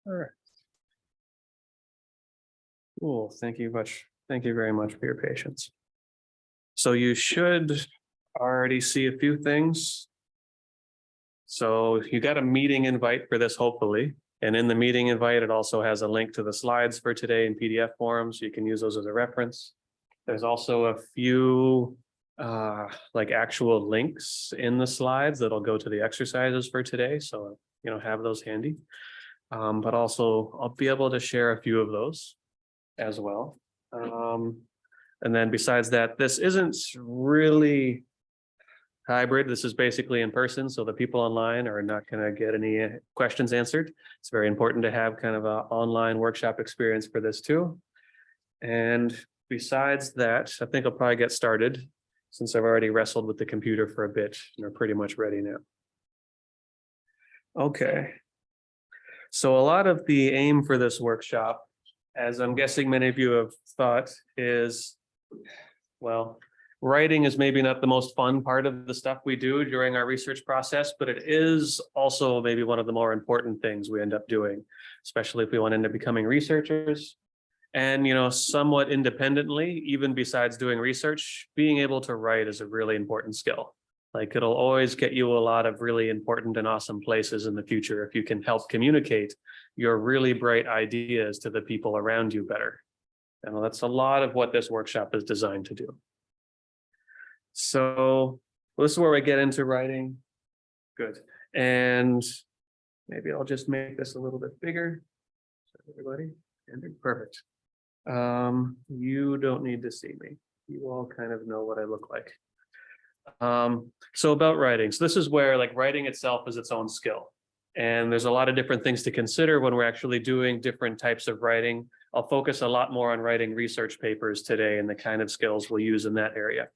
All right. Cool. Thank you much. Thank you very much for your patience. So you should already see a few things. So you got a meeting invite for this, hopefully. And in the meeting invite, it also has a link to the slides for today in PDF form, so you can use those as a reference. There's also a few like actual links in the slides that'll go to the exercises for today. So, have those handy. But also I'll be able to share a few of those as well. And then besides that, this isn't really hybrid. This is basically in person. So the people online are not going to get any questions answered. It's very important to have kind of an online workshop experience for this too. And besides that, I think I'll probably get started since I've already wrestled with the computer for a bit and are pretty much ready now. Okay. So a lot of the aim for this workshop, as I'm guessing many of you have thought, is, well, writing is maybe not the most fun part of the stuff we do during our research process, but it is also maybe one of the more important things we end up doing, especially if we want to end up becoming researchers. And, somewhat independently, even besides doing research, being able to write is a really important skill. Like it'll always get you a lot of really important and awesome places in the future if you can help communicate your really bright ideas to the people around you better. And that's a lot of what this workshop is designed to do. So this is where we get into writing. Good. And maybe I'll just make this a little bit bigger. Everybody, perfect. You don't need to see me. You all kind of know what I look like. So about writing. So this is where like writing itself is its own skill. And there's a lot of different things to consider when we're actually doing different types of writing. I'll focus a lot more on writing research papers today and the kind of skills we'll use in that area.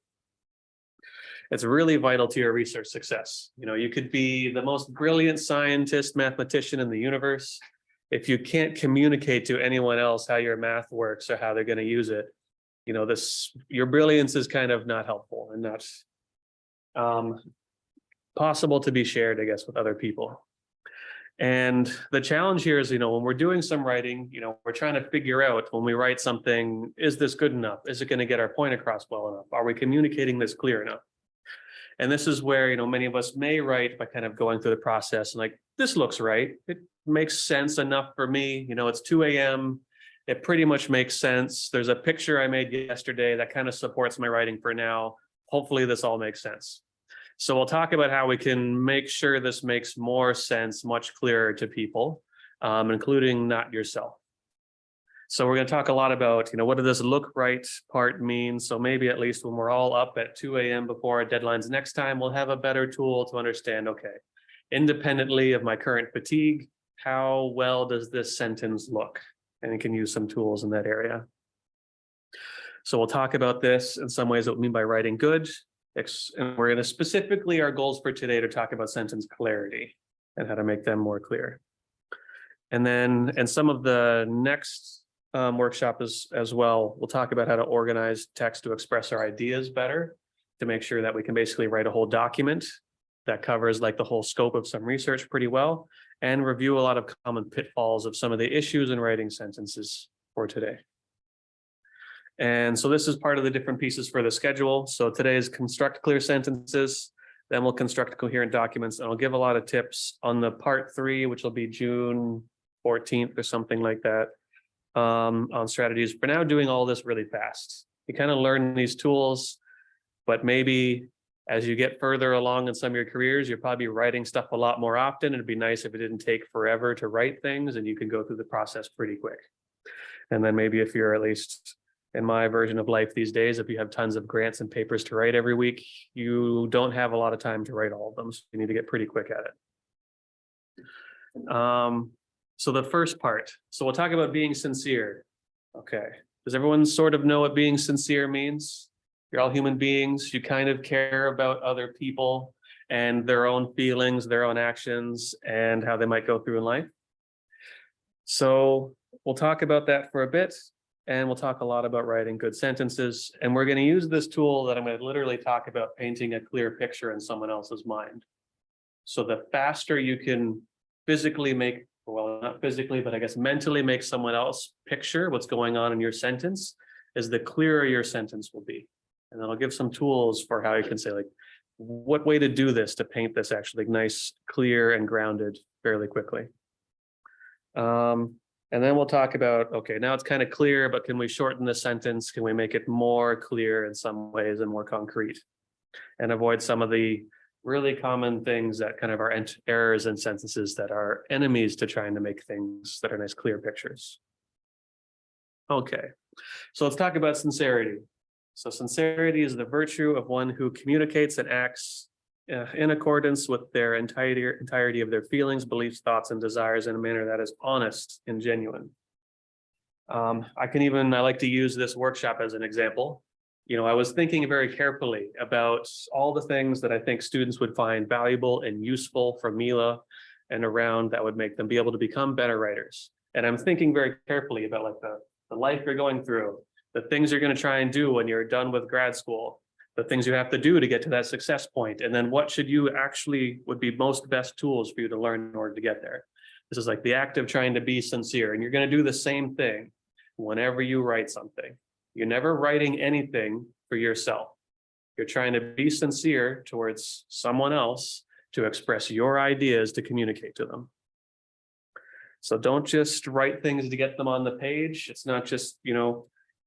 It's really vital to your research success. You could be the most brilliant scientist, mathematician in the universe. If you can't communicate to anyone else how your math works or how they're going to use it, your brilliance is kind of not helpful and not possible to be shared, I guess, with other people. And the challenge here is, when we're doing some writing, we're trying to figure out when we write something, is this good enough? Is it going to get our point across well enough? Are we communicating this clear enough? And this is where, many of us may write by kind of going through the process and like, this looks right. It makes sense enough for me. It's 2 a.m. It pretty much makes sense. There's a picture I made yesterday that kind of supports my writing for now. Hopefully this all makes sense. So we'll talk about how we can make sure this makes more sense, much clearer to people, including not yourself. So we're going to talk a lot about, what does this look right part mean? So maybe at least when we're all up at 2 a.m. before our deadlines next time, we'll have a better tool to understand, okay, independently of my current fatigue, how well does this sentence look? And you can use some tools in that area. So we'll talk about this in some ways, what we mean by writing good. And we're going to specifically, our goals for today to talk about sentence clarity and how to make them more clear. And then, and some of the next workshop as well, we'll talk about how to organize text to express our ideas better, to make sure that we can basically write a whole document that covers like the whole scope of some research pretty well, and review a lot of common pitfalls of some of the issues in writing sentences for today. And so this is part of the different pieces for the schedule. So today is construct clear sentences, then we'll construct coherent documents, and I'll give a lot of tips on the part 3, which will be June 14th or something like that, on strategies for now doing all this really fast. You kind of learn these tools, but maybe as you get further along in some of your careers, you'll probably be writing stuff a lot more often. It'd be nice if it didn't take forever to write things and you can go through the process pretty quick. And then maybe if you're at least in my version of life these days, if you have tons of grants and papers to write every week, you don't have a lot of time to write all of them. So you need to get pretty quick at it. So the first part, so we'll talk about being sincere. Okay. Does everyone sort of know what being sincere means? You're all human beings. You kind of care about other people and their own feelings, their own actions, and how they might go through in life. So we'll talk about that for a bit. And we'll talk a lot about writing good sentences. And we're going to use this tool that I'm going to literally talk about painting a clear picture in someone else's mind. So the faster you can physically make well, not physically, but I guess mentally make someone else picture what's going on in your sentence, is the clearer your sentence will be. And then I'll give some tools for how you can say, like, what way to do this to paint this actually nice, clear, and grounded fairly quickly. And then we'll talk about, okay, now it's kind of clear, but can we shorten the sentence? Can we make it more clear in some ways and more concrete? And avoid some of the really common things that kind of are errors in sentences that are enemies to trying to make things that are nice, clear pictures. Okay, so let's talk about sincerity. So sincerity is the virtue of one who communicates and acts in accordance with their entirety of their feelings, beliefs, thoughts, and desires in a manner that is honest and genuine. I like to use this workshop as an example. I was thinking very carefully about all the things that I think students would find valuable and useful from Mila and around that would make them be able to become better writers. And I'm thinking very carefully about like the life you're going through, the things you're going to try and do when you're done with grad school, the things you have to do to get to that success point, and then what should you actually would be most best tools for you to learn in order to get there. This is like the act of trying to be sincere, and you're going to do the same thing whenever you write something. You're never writing anything for yourself. You're trying to be sincere towards someone else to express your ideas, to communicate to them. So don't just write things to get them on the page. It's not just,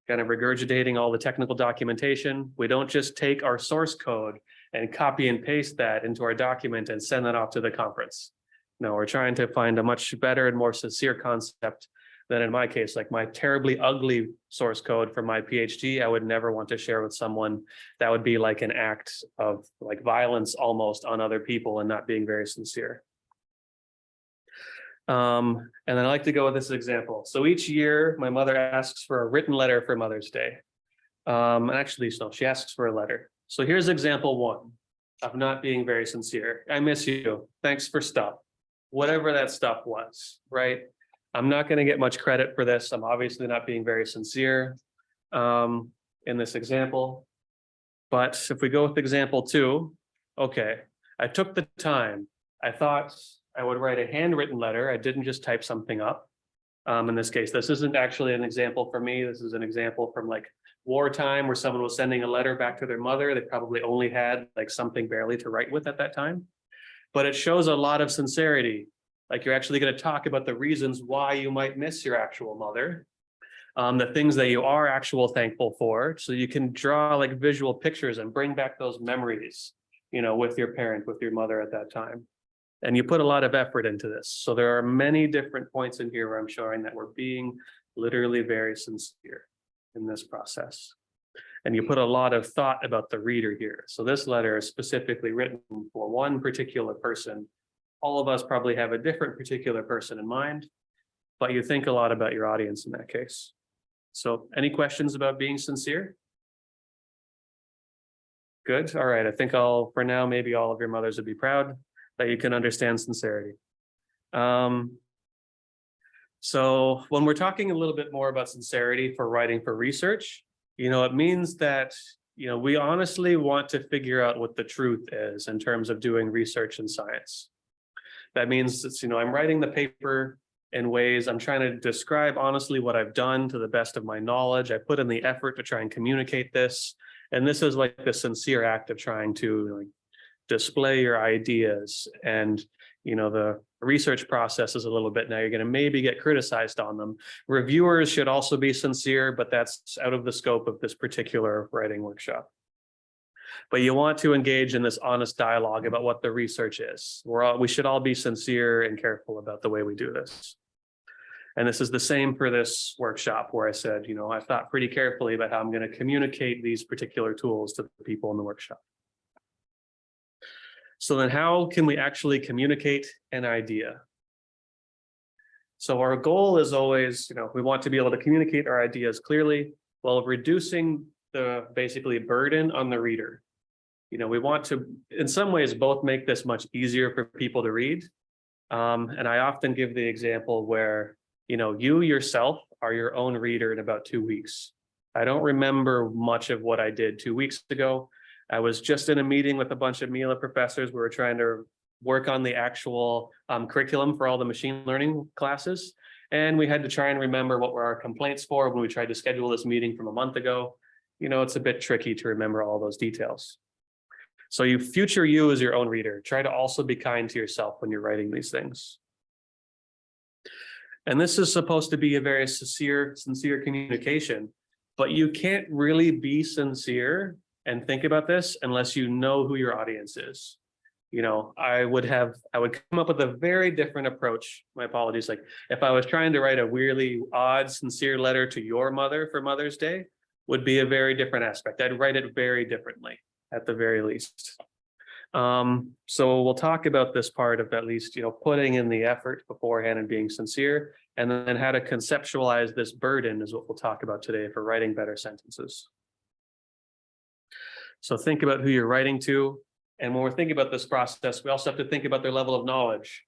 kind of regurgitating all the technical documentation. We don't just take our source code and copy and paste that into our document and send that off to the conference. No, we're trying to find a much better and more sincere concept than in my case, like my terribly ugly source code for my PhD, I would never want to share with someone. That would be like an act of like violence almost on other people and not being very sincere. And then I like to go with this example. So each year, my mother asks for a written letter for Mother's Day. She asks for a letter. So here's example one of not being very sincere. I miss you. Thanks for stuff. Whatever that stuff was, right? I'm not going to get much credit for this. I'm obviously not being very sincere in this example. But if we go with example two, okay, I took the time. I thought I would write a handwritten letter. I didn't just type something up. In this case, this isn't actually an example for me. This is an example from like wartime where someone was sending a letter back to their mother. They probably only had like something barely to write with at that time. But it shows a lot of sincerity. Like you're actually going to talk about the reasons why you might miss your actual mother, the things that you are thankful for. So you can draw like visual pictures and bring back those memories, with your parent, with your mother at that time. And you put a lot of effort into this. So there are many different points in here where I'm showing that we're being literally very sincere in this process. And you put a lot of thought about the reader here. So this letter is specifically written for one particular person. All of us probably have a different particular person in mind, but you think a lot about your audience in that case. So any questions about being sincere? Good. All right. I think for now, maybe all of your mothers would be proud that you can understand sincerity. So when we're talking a little bit more about sincerity for writing for research, it means that, we honestly want to figure out what the truth is in terms of doing research in science. That means it's, I'm writing the paper in ways I'm trying to describe honestly what I've done to the best of my knowledge. I put in the effort to try and communicate this. And this is like the sincere act of trying to display your ideas. And, the research process is a little bit, now you're going to maybe get criticized on them. Reviewers should also be sincere, but that's out of the scope of this particular writing workshop. But you want to engage in this honest dialogue about what the research is. We should all be sincere and careful about the way we do this. And this is the same for this workshop where I said, I thought pretty carefully about how I'm going to communicate these particular tools to the people in the workshop. So then how can we actually communicate an idea? So our goal is always, we want to be able to communicate our ideas clearly while reducing the basically burden on the reader. We want to, in some ways, both make this much easier for people to read. And I often give the example where, you yourself are your own reader in about 2 weeks. I don't remember much of what I did 2 weeks ago. I was just in a meeting with a bunch of Mila professors. We were trying to work on the actual curriculum for all the machine learning classes. And we had to try and remember what were our complaints for when we tried to schedule this meeting from a month ago. It's a bit tricky to remember all those details. So future you as your own reader, try to also be kind to yourself when you're writing these things. And this is supposed to be a very sincere communication, but you can't really be sincere and think about this unless you know who your audience is. I would come up with a very different approach. My apologies. Like if I was trying to write a really odd, sincere letter to your mother for Mother's Day, would be a very different aspect. I'd write it very differently at the very least. So we'll talk about this part of at least, putting in the effort beforehand and being sincere, and then how to conceptualize this burden is what we'll talk about today for writing better sentences. So think about who you're writing to. And when we're thinking about this process, we also have to think about their level of knowledge.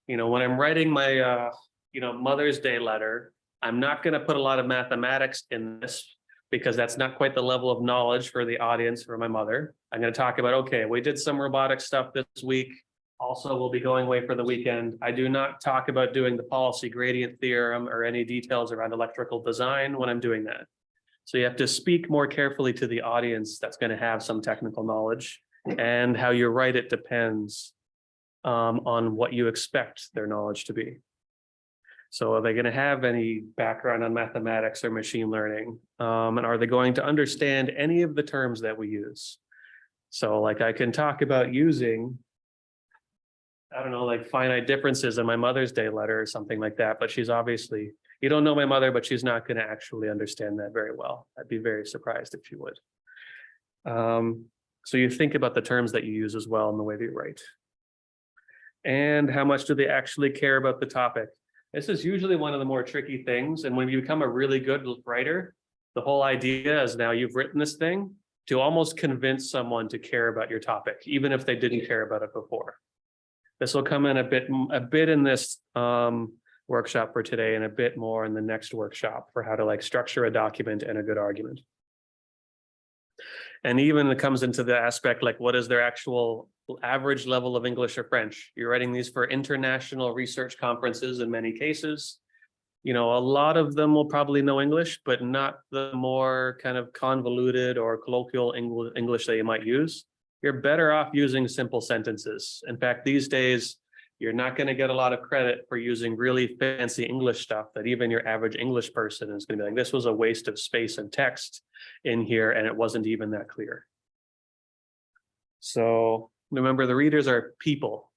When I'm writing my, Mother's Day letter, I'm not going to put a lot of mathematics in this because that's not quite the level of knowledge for the audience, for my mother. I'm going to talk about, okay, we did some robotic stuff this week. Also, we'll be going away for the weekend. I do not talk about doing the policy gradient theorem or any details around electrical design when I'm doing that. So you have to speak more carefully to the audience that's going to have some technical knowledge, and how you write it depends on what you expect their knowledge to be. So are they going to have any background on mathematics or machine learning? And are they going to understand any of the terms that we use? So like I can talk about using, I don't know, like finite differences in my Mother's Day letter or something like that, but she's obviously, you don't know my mother, but she's not going to actually understand that very well. I'd be very surprised if she would. So you think about the terms that you use as well in the way that you write. And how much do they actually care about the topic? This is usually one of the more tricky things. And when you become a really good writer, the whole idea is now you've written this thing to almost convince someone to care about your topic, even if they didn't care about it before. This will come in a bit in this workshop for today, and a bit more in the next workshop for how to structure a document and a good argument. And even it comes into the aspect what is their actual average level of English or French? You're writing these for international research conferences in many cases. A lot of them will probably know English, but not the more kind of convoluted or colloquial English that you might use. You're better off using simple sentences. In fact, these days, you're not going to get a lot of credit for using really fancy English stuff that even your average English person is going to be like, this was a waste of space and text in here, and it wasn't even that clear. So remember, the readers are people.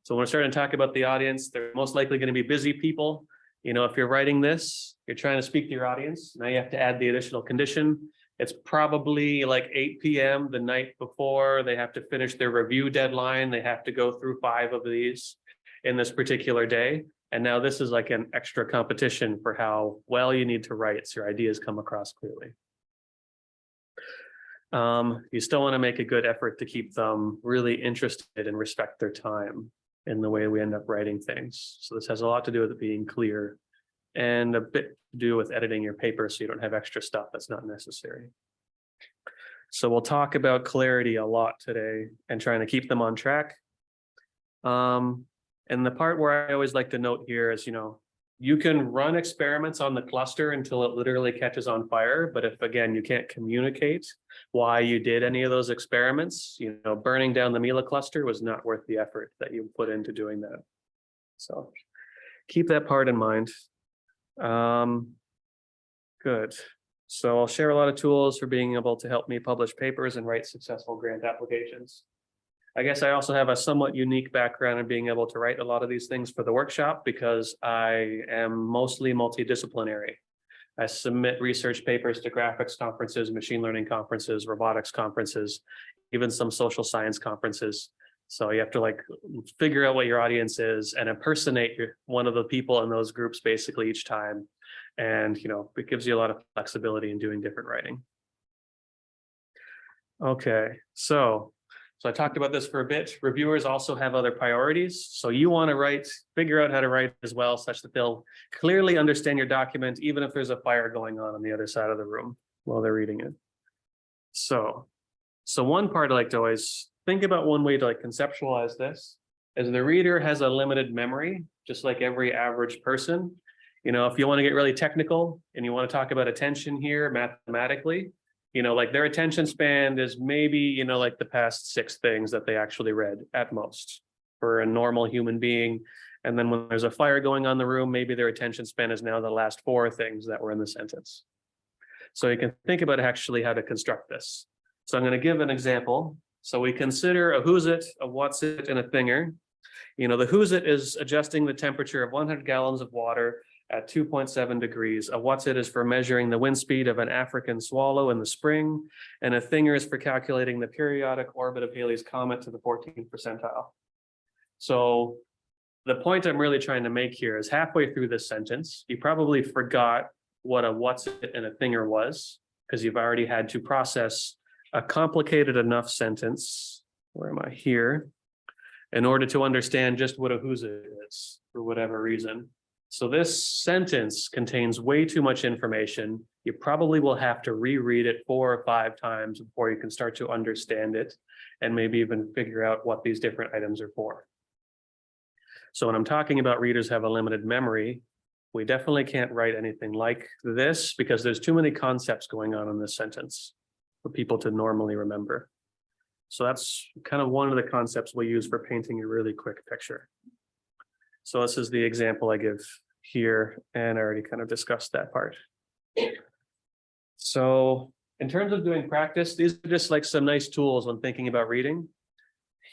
So when we're starting to talk about the audience, they're most likely going to be busy people. If you're writing this, you're trying to speak to your audience. Now you have to add the additional condition. It's probably 8 p.m. the night before. They have to finish their review deadline. They have to go through 5 of these in this particular day. And now this is like an extra competition for how well you need to write so your ideas come across clearly. You still want to make a good effort to keep them really interested and respect their time in the way we end up writing things. So this has a lot to do with it being clear, and a bit to do with editing your paper so you don't have extra stuff that's not necessary. So we'll talk about clarity a lot today and trying to keep them on track. And the part where I always like to note here is, you can run experiments on the cluster until it literally catches on fire. But if, again, you can't communicate why you did any of those experiments, burning down the Mila cluster was not worth the effort that you put into doing that. So keep that part in mind. Good. So I'll share a lot of tools for being able to help me publish papers and write successful grant applications. I guess I also have a somewhat unique background in being able to write a lot of these things for the workshop because I am mostly multidisciplinary. I submit research papers to graphics conferences, machine learning conferences, robotics conferences, even some social science conferences. So you have to figure out what your audience is and impersonate one of the people in those groups basically each time. And, it gives you a lot of flexibility in doing different writing. Okay, so I talked about this for a bit. Reviewers also have other priorities. So you want to figure out how to write as well, such that they'll clearly understand your document, even if there's a fire going on the other side of the room while they're reading it. So one part I like to always think about, one way to conceptualize this is the reader has a limited memory, just like every average person. If you want to get really technical and you want to talk about attention here mathematically, like their attention span is maybe, like the past 6 things that they actually read at most for a normal human being. And then when there's a fire going on in the room, maybe their attention span is now the last 4 things that were in the sentence. So you can think about actually how to construct this. So I'm going to give an example. So we consider a who's it, a what's it, and a thinger. The who's it is adjusting the temperature of 100 gallons of water at 2.7 degrees. A what's it is for measuring the wind speed of an African swallow in the spring. And a thinger is for calculating the periodic orbit of Halley's Comet to the 14th percentile. So the point I'm really trying to make here is halfway through this sentence, you probably forgot what a what's it and a thinger was, because you've already had to process a complicated enough sentence, where am I here, in order to understand just what a who's it is for whatever reason. So this sentence contains way too much information. You probably will have to reread it 4 or 5 times before you can start to understand it and maybe even figure out what these different items are for. So when I'm talking about readers have a limited memory, we definitely can't write anything like this because there's too many concepts going on in this sentence for people to normally remember. So that's kind of one of the concepts we use for painting a really quick picture. So this is the example I give here, and I already kind of discussed that part. So in terms of doing practice, these are just like some nice tools when thinking about reading.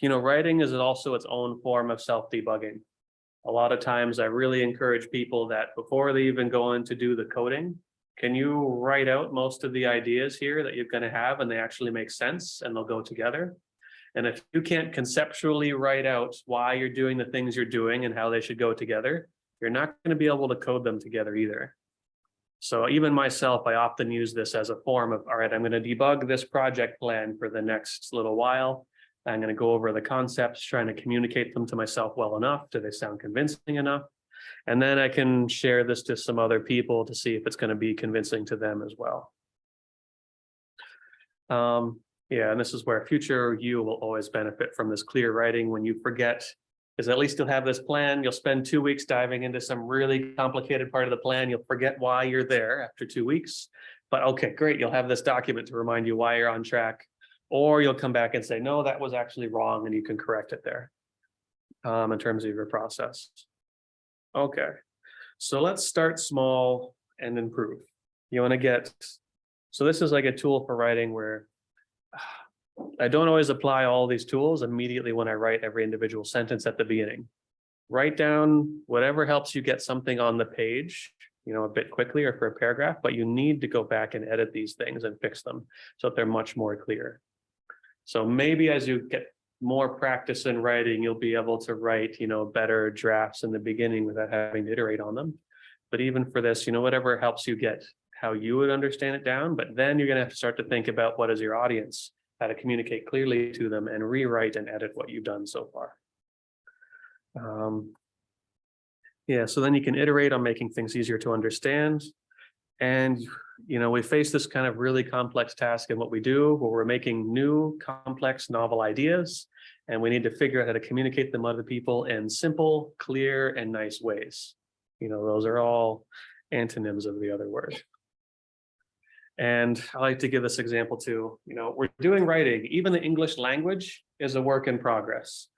Writing is also its own form of self-debugging. A lot of times I really encourage people that before they even go in to do the coding, can you write out most of the ideas here that you're going to have and they actually make sense and they'll go together? And if you can't conceptually write out why you're doing the things you're doing and how they should go together, you're not going to be able to code them together either. So even myself, I often use this as a form of, all right, I'm going to debug this project plan for the next little while. I'm going to go over the concepts, trying to communicate them to myself well enough. Do they sound convincing enough? And then I can share this to some other people to see if it's going to be convincing to them as well. Yeah, and this is where future you will always benefit from this clear writing when you forget, because at least you'll have this plan. You'll spend 2 weeks diving into some really complicated part of the plan. You'll forget why you're there after 2 weeks. But okay, great. You'll have this document to remind you why you're on track. Or you'll come back and say, no, that was actually wrong, and you can correct it there in terms of your process. Okay, so let's start small and improve. You want to get, so this is like a tool for writing where I don't always apply all these tools immediately when I write every individual sentence at the beginning. Write down whatever helps you get something on the page, a bit quickly or for a paragraph, but you need to go back and edit these things and fix them so that they're much more clear. So maybe as you get more practice in writing, you'll be able to write, better drafts in the beginning without having to iterate on them. But even for this, whatever helps you get how you would understand it down, but then you're going to have to start to think about what is your audience, how to communicate clearly to them and rewrite and edit what you've done so far. Yeah, so then you can iterate on making things easier to understand. And, we face this kind of really complex task in what we do, where we're making new, complex, novel ideas, and we need to figure out how to communicate them to other people in simple, clear, and nice ways. Those are all antonyms of the other word. And I like to give this example too. We're doing writing. Even the English language is a work in progress.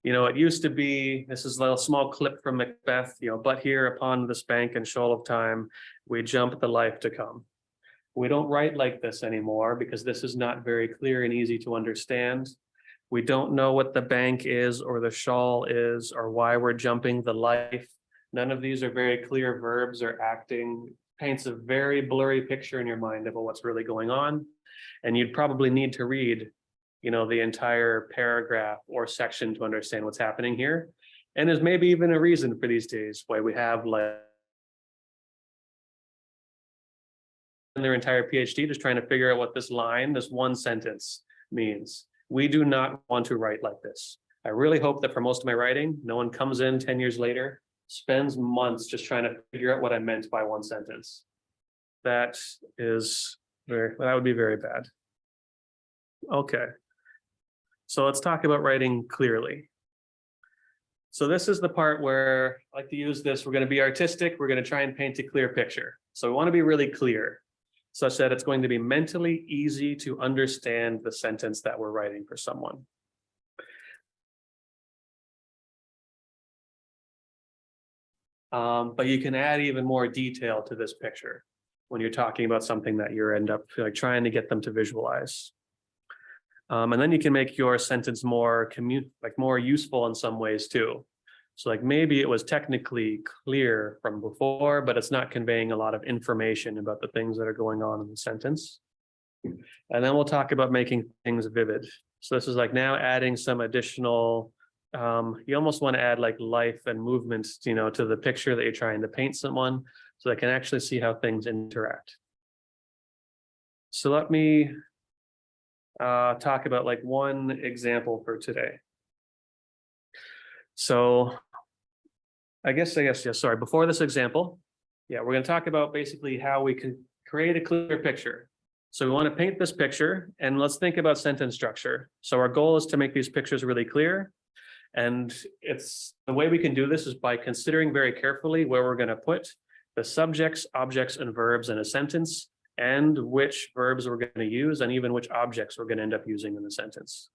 It used to be, this is a little small clip from Macbeth, but here upon this bank and shoal of time, we jump the life to come. We don't write like this anymore because this is not very clear and easy to understand. We don't know what the bank is or the shawl is or why we're jumping the life. None of these are very clear verbs or acting. Paints a very blurry picture in your mind about what's really going on. And you'd probably need to read the entire paragraph or section to understand what's happening here. And there's maybe even a reason for these days why we have like their entire PhD just trying to figure out what this line, this one sentence means. We do not want to write like this. I really hope that for most of my writing, no one comes in 10 years later, spends months just trying to figure out what I meant by one sentence. That would be very bad. Okay. So let's talk about writing clearly. So this is the part where I like to use this. We're going to be artistic. We're going to try and paint a clear picture. So we want to be really clear, such that it's going to be mentally easy to understand the sentence that we're writing for someone. But you can add even more detail to this picture when you're talking about something that you end up like trying to get them to visualize. And then you can make your sentence more more useful in some ways too. So like maybe it was technically clear from before, but it's not conveying a lot of information about the things that are going on in the sentence. And then we'll talk about making things vivid. So this is like now adding some additional, you almost want to add like life and movement, to the picture that you're trying to paint someone, so they can actually see how things interact. So let me talk about like one example for today. So I guess, yeah, sorry, before this example, we're going to talk about basically how we can create a clear picture. So we want to paint this picture, and let's think about sentence structure. So our goal is to make these pictures really clear. And the way we can do this is by considering very carefully where we're going to put the subjects, objects, and verbs in a sentence, and which verbs we're going to use, and even which objects we're going to end up using in the sentence.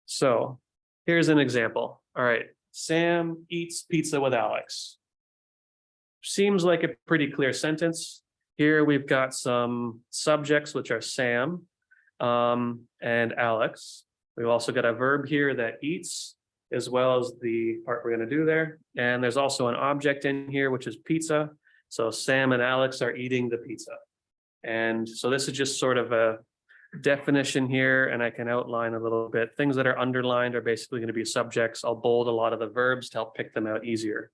So here's an example. All right, Sam eats pizza with Alex. Seems like a pretty clear sentence. Here we've got some subjects, which are Sam and Alex. We've also got a verb here that eats, as well as the part we're going to do there. And there's also an object in here, which is pizza. So Sam and Alex are eating the pizza. And so this is just sort of a definition here, and I can outline a little bit. Things that are underlined are basically going to be subjects. I'll bold a lot of the verbs to help pick them out easier.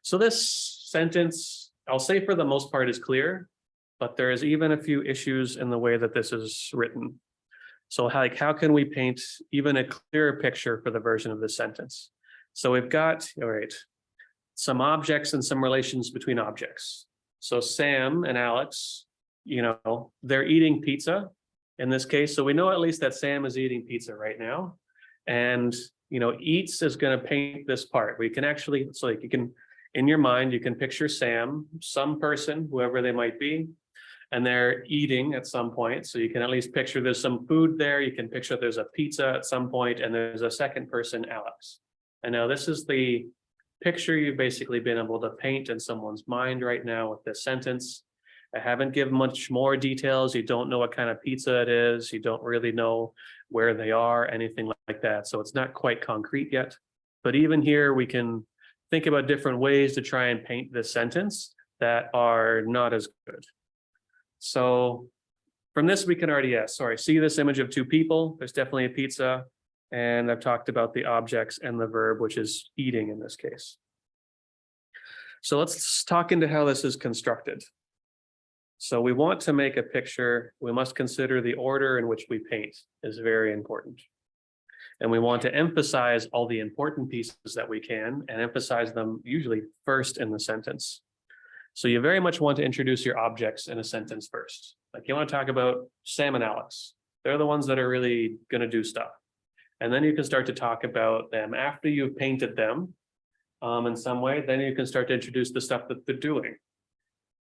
So this sentence, I'll say for the most part, is clear, but there is even a few issues in the way that this is written. So how can we paint even a clearer picture for the version of this sentence? So we've got, all right, some objects and some relations between objects. So Sam and Alex, they're eating pizza in this case. So we know at least that Sam is eating pizza right now. And, eats is going to paint this part. We can actually, so like you can, in your mind, you can picture Sam, some person, whoever they might be, and they're eating at some point. So you can at least picture there's some food there. You can picture there's a pizza at some point, and there's a second person, Alex. And now this is the picture you've basically been able to paint in someone's mind right now with this sentence. I haven't given much more details. You don't know what kind of pizza it is. You don't really know where they are, anything like that. So it's not quite concrete yet. But even here, we can think about different ways to try and paint this sentence that are not as good. So from this, we can already, see this image of two people. There's definitely a pizza. And I've talked about the objects and the verb, which is eating in this case. So let's talk into how this is constructed. So we want to make a picture. We must consider the order in which we paint is very important. And we want to emphasize all the important pieces that we can and emphasize them usually first in the sentence. So you very much want to introduce your objects in a sentence first. Like you want to talk about Sam and Alex. They're the ones that are really going to do stuff. And then you can start to talk about them after you've painted them in some way. Then you can start to introduce the stuff that they're doing.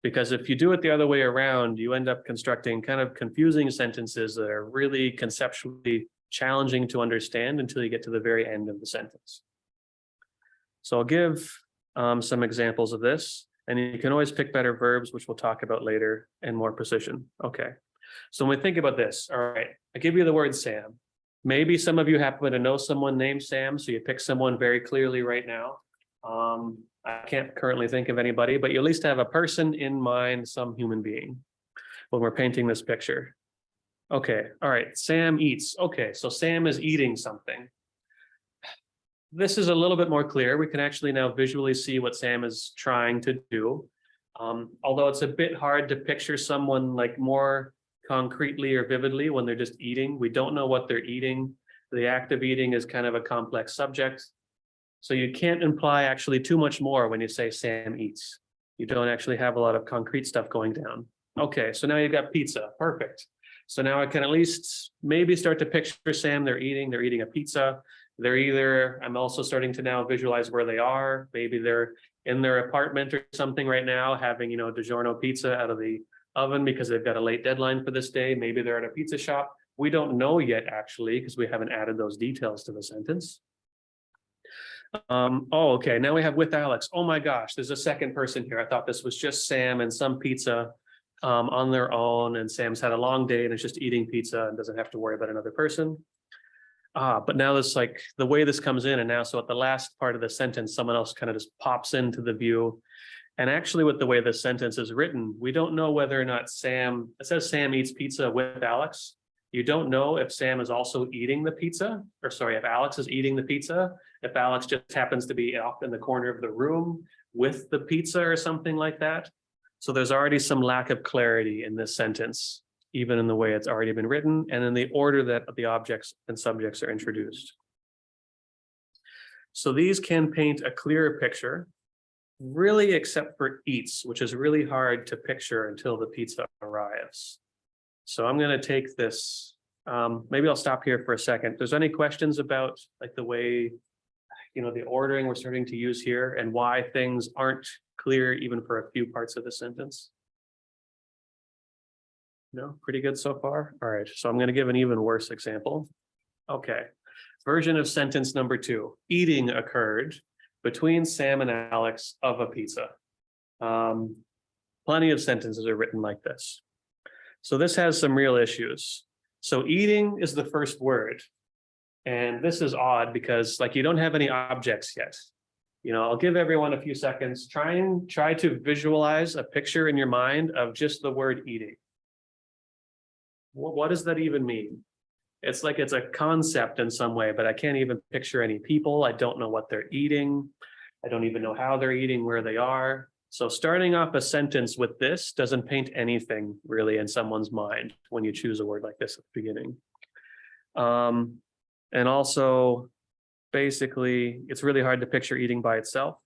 Because if you do it the other way around, you end up constructing kind of confusing sentences that are really conceptually challenging to understand until you get to the very end of the sentence. So I'll give some examples of this, and you can always pick better verbs, which we'll talk about later, and more precision. Okay, so when we think about this, all right, I give you the word Sam. Maybe some of you happen to know someone named Sam, so you pick someone very clearly right now. I can't currently think of anybody, but you at least have a person in mind, some human being, when we're painting this picture. Okay, all right, Sam eats. Okay, so Sam is eating something. This is a little bit more clear. We can actually now visually see what Sam is trying to do. Although it's a bit hard to picture someone like more concretely or vividly when they're just eating. We don't know what they're eating. The act of eating is kind of a complex subject. So you can't imply actually too much more when you say Sam eats. You don't actually have a lot of concrete stuff going down. Okay, so now you've got pizza. Perfect. So now I can at least maybe start to picture Sam, they're eating a pizza. I'm also starting to now visualize where they are. Maybe they're in their apartment or something right now, having, DiGiorno pizza out of the oven because they've got a late deadline for this day. Maybe they're at a pizza shop. We don't know yet, actually, because we haven't added those details to the sentence. Okay, now we have with Alex. Oh my gosh, there's a second person here. I thought this was just Sam and some pizza on their own, and Sam's had a long day and is just eating pizza and doesn't have to worry about another person. But now this, like, the way this comes in, and now so at the last part of the sentence, someone else kind of just pops into the view. And actually, with the way this sentence is written, we don't know whether or not it says Sam eats pizza with Alex. You don't know if Sam is also eating the pizza, or sorry, if Alex is eating the pizza, if Alex just happens to be off in the corner of the room with the pizza or something like that. So there's already some lack of clarity in this sentence, even in the way it's already been written and in the order that the objects and subjects are introduced. So these can paint a clearer picture, really, except for eats, which is really hard to picture until the pizza arrives. So I'm going to take this, maybe I'll stop here for a second. If there's any questions about like the way, the ordering we're starting to use here and why things aren't clear even for a few parts of the sentence? No, pretty good so far. All right, so I'm going to give an even worse example. Okay, version of sentence number 2. Eating occurred between Sam and Alex of a pizza. Plenty of sentences are written like this. So this has some real issues. So eating is the first word. And this is odd because like you don't have any objects yet. I'll give everyone a few seconds. Try to visualize a picture in your mind of just the word eating. What does that even mean? It's like it's a concept in some way, but I can't even picture any people. I don't know what they're eating. I don't even know how they're eating, where they are. So starting off a sentence with this doesn't paint anything really in someone's mind when you choose a word like this at the beginning. And also, basically, it's really hard to picture eating by itself.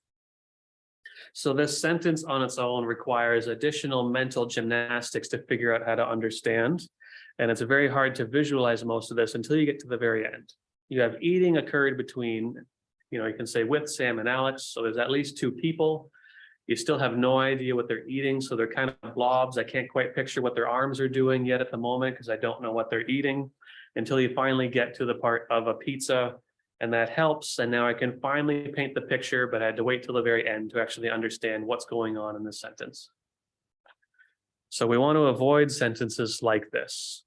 So this sentence on its own requires additional mental gymnastics to figure out how to understand. And it's very hard to visualize most of this until you get to the very end. You have eating occurred between, you can say with Sam and Alex. So there's at least 2 people. You still have no idea what they're eating. So they're kind of blobs. I can't quite picture what their arms are doing yet at the moment because I don't know what they're eating until you finally get to the part of a pizza. And that helps. And now I can finally paint the picture, but I had to wait till the very end to actually understand what's going on in this sentence. So we want to avoid sentences like this.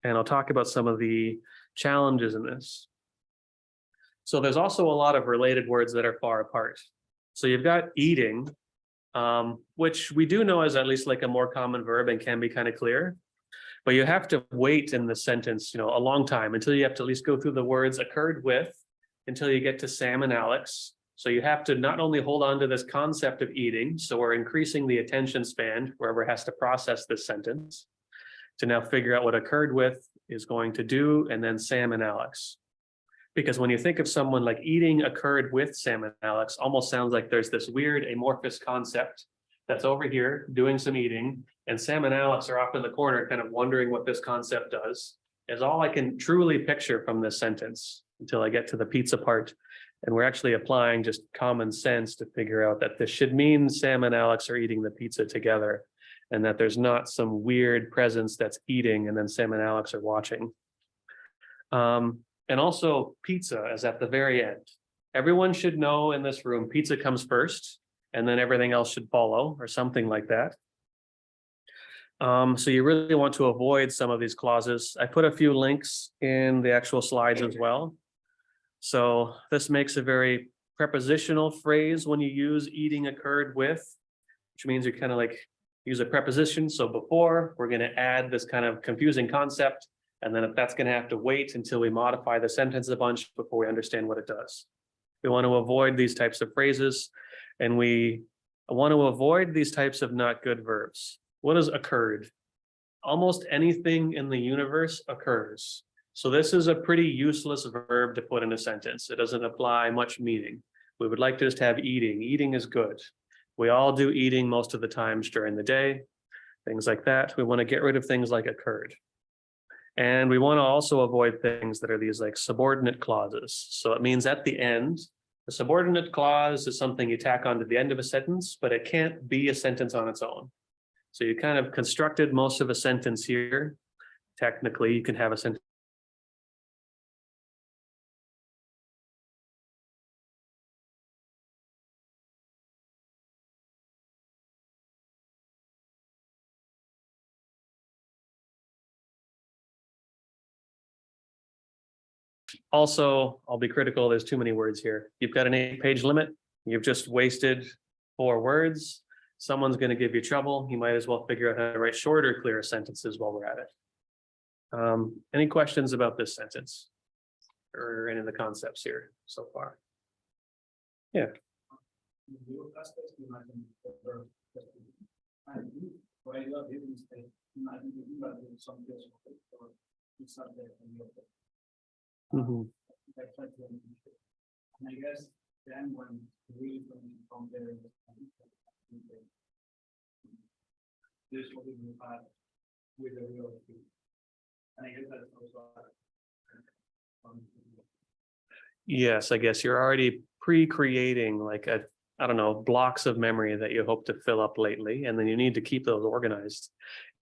And I'll talk about some of the challenges in this. So there's also a lot of related words that are far apart. So you've got eating, which we do know is at least like a more common verb and can be kind of clear. But you have to wait in the sentence, a long time until you have to at least go through the words occurred with until you get to Sam and Alex. So you have to not only hold on to this concept of eating, so we're increasing the attention span, whoever has to process this sentence, to now figure out what occurred with is going to do, and then Sam and Alex. Because when you think of someone like eating occurred with Sam and Alex, almost sounds like there's this weird amorphous concept that's over here doing some eating, and Sam and Alex are off in the corner kind of wondering what this concept does, is all I can truly picture from this sentence until I get to the pizza part. And we're actually applying just common sense to figure out that this should mean Sam and Alex are eating the pizza together, and that there's not some weird presence that's eating and then Sam and Alex are watching. And also pizza is at the very end. Everyone should know in this room, pizza comes first, and then everything else should follow, or something like that. So you really want to avoid some of these clauses. I put a few links in the actual slides as well. So this makes a very prepositional phrase when you use eating occurred with, which means you kind of like use a preposition. So before, we're going to add this kind of confusing concept. And then that's going to have to wait until we modify the sentence a bunch before we understand what it does. We want to avoid these types of phrases, and we want to avoid these types of not good verbs. What is occurred? Almost anything in the universe occurs. So this is a pretty useless verb to put in a sentence. It doesn't apply much meaning. We would like to just have eating. Eating is good. We all do eating most of the times during the day, things like that. We want to get rid of things like occurred. And we want to also avoid things that are these like subordinate clauses. So it means at the end, a subordinate clause is something you tack onto the end of a sentence, but it can't be a sentence on its own. So you kind of constructed most of a sentence here. Technically, you can have a sentence. Also, I'll be critical, there's too many words here. You've got an 8-page limit. You've just wasted 4 words. Someone's going to give you trouble. You might as well figure out how to write shorter, clearer sentences while we're at it. Any questions about this sentence or any of the concepts here so far? Yeah. Mm-hmm. And I guess then when we compare this what we have with the real estate. And I guess that's also Yes, I guess you're already pre-creating like I don't know, blocks of memory that you hope to fill up lately, and then you need to keep those organized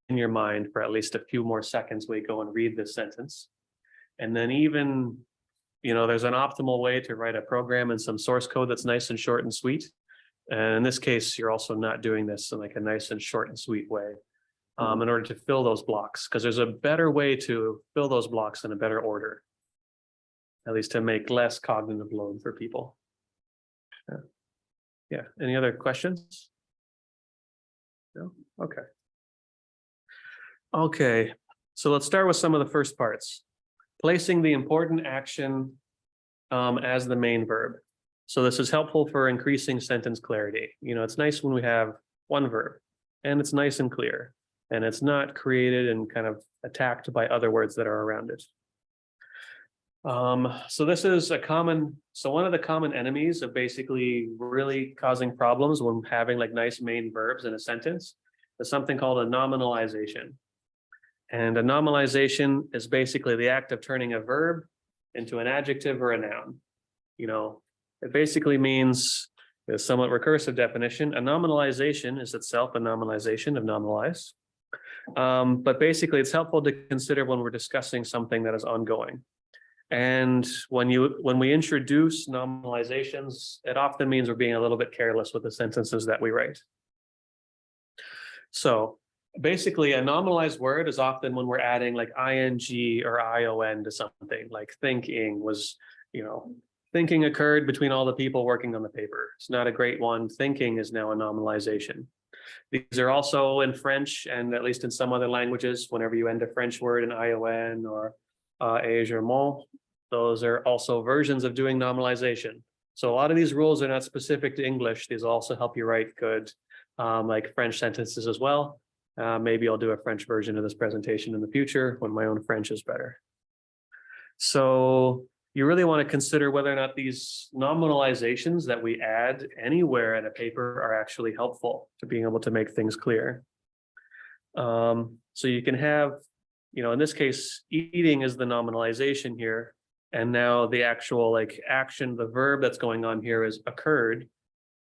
in your mind for at least a few more seconds when you go and read this sentence. And then even, there's an optimal way to write a program in some source code that's nice and short and sweet. And in this case, you're also not doing this in like a nice and short and sweet way in order to fill those blocks, because there's a better way to fill those blocks in a better order, at least to make less cognitive load for people. Yeah. Any other questions? No? Okay. Okay. So let's start with some of the first parts. Placing the important action as the main verb. So this is helpful for increasing sentence clarity. It's nice when we have one verb and it's nice and clear and it's not created and kind of attacked by other words that are around it. So this is one of the common enemies of basically really causing problems when having like nice main verbs in a sentence is something called a nominalization. And a nominalization is basically the act of turning a verb into an adjective or a noun. It basically means, a somewhat recursive definition, a nominalization is itself a nominalization of nominalize. But basically it's helpful to consider when we're discussing something that is ongoing. And when we introduce nominalizations, it often means we're being a little bit careless with the sentences that we write. So basically a nominalized word is often when we're adding like ing or ion to something, like thinking was, thinking occurred between all the people working on the paper. It's not a great one. Thinking is now a nominalization. These are also in French and at least in some other languages, whenever you end a French word in ion or aisément, those are also versions of doing nominalization. So a lot of these rules are not specific to English. These also help you write good like French sentences as well. Maybe I'll do a French version of this presentation in the future when my own French is better. So you really want to consider whether or not these nominalizations that we add anywhere in a paper are actually helpful to being able to make things clear. So you can have, in this case, eating is the nominalization here. And now the actual like action, the verb that's going on here is occurred.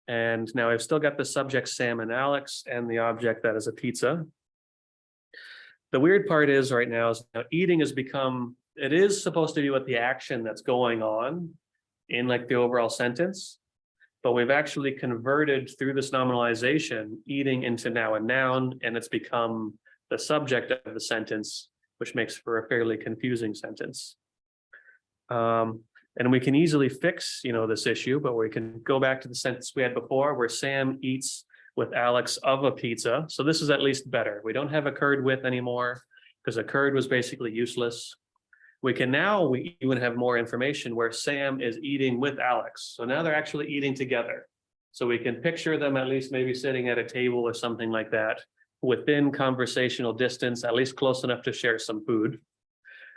And now I've still got the subject Sam and Alex and the object that is a pizza. The weird part is right now is eating has become, it is supposed to be what the action that's going on in like the overall sentence, but we've actually converted through this nominalization eating into now a noun, and it's become the subject of the sentence, which makes for a fairly confusing sentence. And we can easily fix, this issue, but we can go back to the sentence we had before where Sam eats with Alex of a pizza. So this is at least better. We don't have occurred with anymore because occurred was basically useless. We even have more information where Sam is eating with Alex. So now they're actually eating together. So we can picture them at least maybe sitting at a table or something like that within conversational distance, at least close enough to share some food.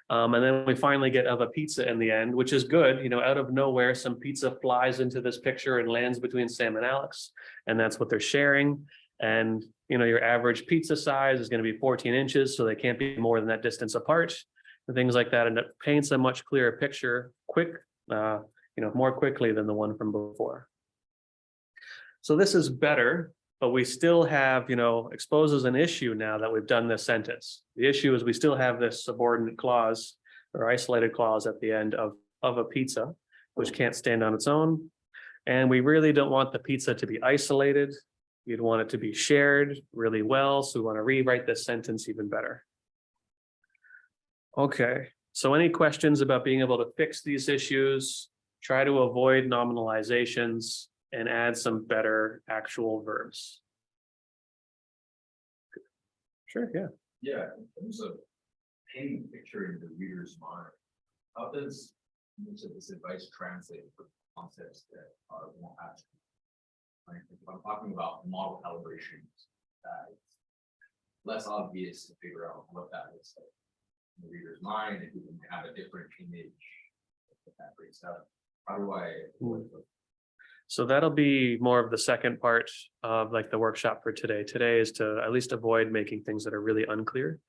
And then we finally get of a pizza in the end, which is good. Out of nowhere, some pizza flies into this picture and lands between Sam and Alex. And that's what they're sharing. And, your average pizza size is going to be 14 inches. So they can't be more than that distance apart. and things like that, and it paints a much clearer picture, more quickly than the one from before. So this is better, but we still have, exposes an issue now that we've done this sentence. The issue is we still have this subordinate clause or isolated clause at the end of a pizza, which can't stand on its own. And we really don't want the pizza to be isolated. You'd want it to be shared really well. So we want to rewrite this sentence even better. Okay, so any questions about being able to fix these issues, try to avoid nominalizations, and add some better actual verbs? Sure, yeah. Yeah, in terms of painting the picture in the reader's mind, how does much of this advice translate for concepts that are more abstract? Like, if I'm talking about model calibrations, it's less obvious to figure out what that looks like in the reader's mind, if you can have a different image that breaks out. How do I avoid those? So that'll be more of the second part of like the workshop for today. Today is to at least avoid making things that are really unclear.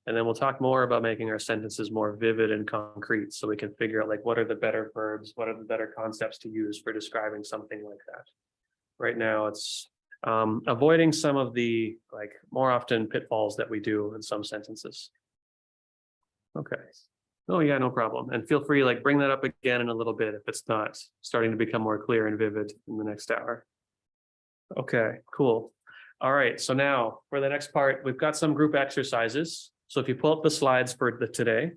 And then we'll talk more about making our sentences more vivid and concrete so we can figure out like what are the better verbs, what are the better concepts to use for describing something like that. Right now it's avoiding some of the like more often pitfalls that we do in some sentences. Okay. Oh yeah, no problem. And feel free, like bring that up again in a little bit if it's not starting to become more clear and vivid in the next hour. Okay, cool. All right, so now for the next part, we've got some group exercises. So if you pull up the slides for the today,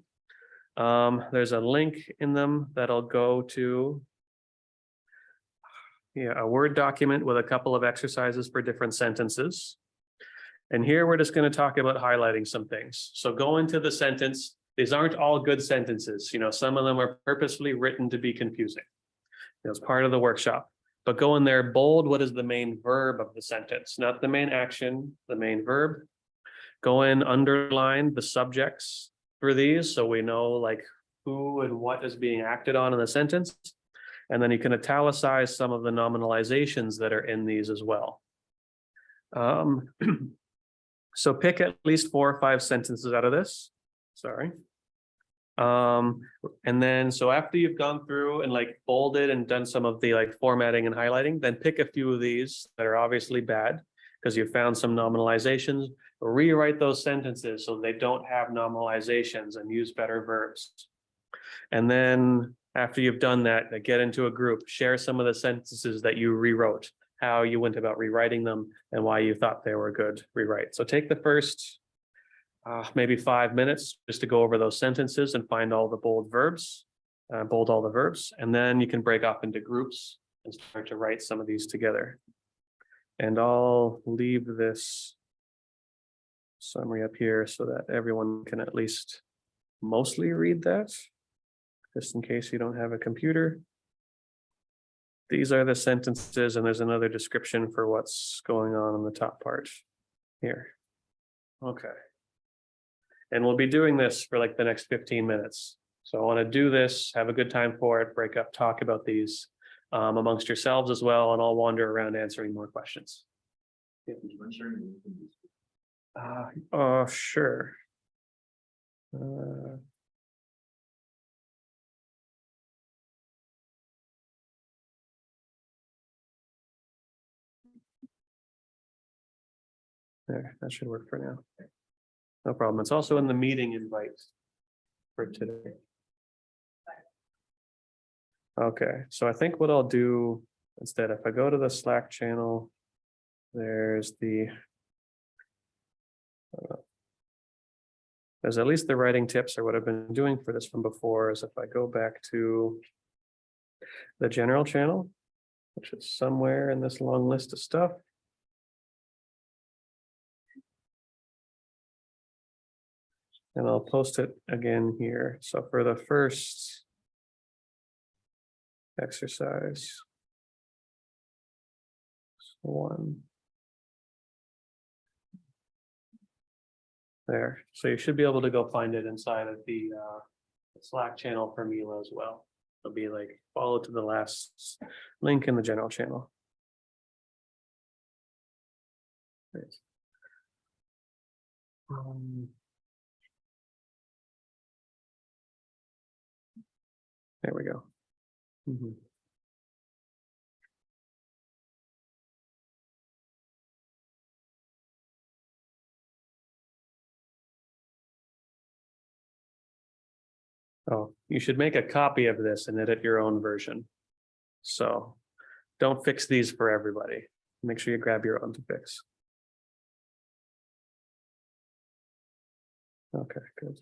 there's a link in them that'll go to a Word document with a couple of exercises for different sentences. And here we're just going to talk about highlighting some things. So go into the sentence. These aren't all good sentences. Some of them are purposefully written to be confusing. It's part of the workshop. But go in there, bold what is the main verb of the sentence, not the main action, the main verb. Go in, underline the subjects for these so we know like who and what is being acted on in the sentence. And then you can italicize some of the nominalizations that are in these as well. So pick at least 4 or 5 sentences out of this. Sorry. And then so after you've gone through and like bolded and done some of the like formatting and highlighting, then pick a few of these that are obviously bad because you found some nominalizations. Rewrite those sentences so they don't have nominalizations and use better verbs. And then after you've done that, get into a group, share some of the sentences that you rewrote, how you went about rewriting them and why you thought they were good rewrite. So take the first maybe 5 minutes just to go over those sentences and find all the bold verbs, bold all the verbs, and then you can break off into groups and start to write some of these together. And I'll leave this summary up here so that everyone can at least mostly read that, just in case you don't have a computer. These are the sentences, and there's another description for what's going on in the top part here. Okay. And we'll be doing this for like the next 15 minutes. So I want to do this, have a good time for it, break up, talk about these amongst yourselves as well, and I'll wander around answering more questions. Yeah. Sure. There, that should work for now. No problem. It's also in the meeting invite for today. Okay, so I think what I'll do instead, if I go to the Slack channel, there's at least the writing tips or what I've been doing for this from before is if I go back to the general channel, which is somewhere in this long list of stuff. And I'll post it again here. So for the first exercise, 1. There. So you should be able to go find it inside of the Slack channel for Mila as well. It'll be like follow to the last link in the general channel. Great. There we go. Mhm. Oh, you should make a copy of this and edit your own version. So don't fix these for everybody. Make sure you grab your own to fix. Okay, good.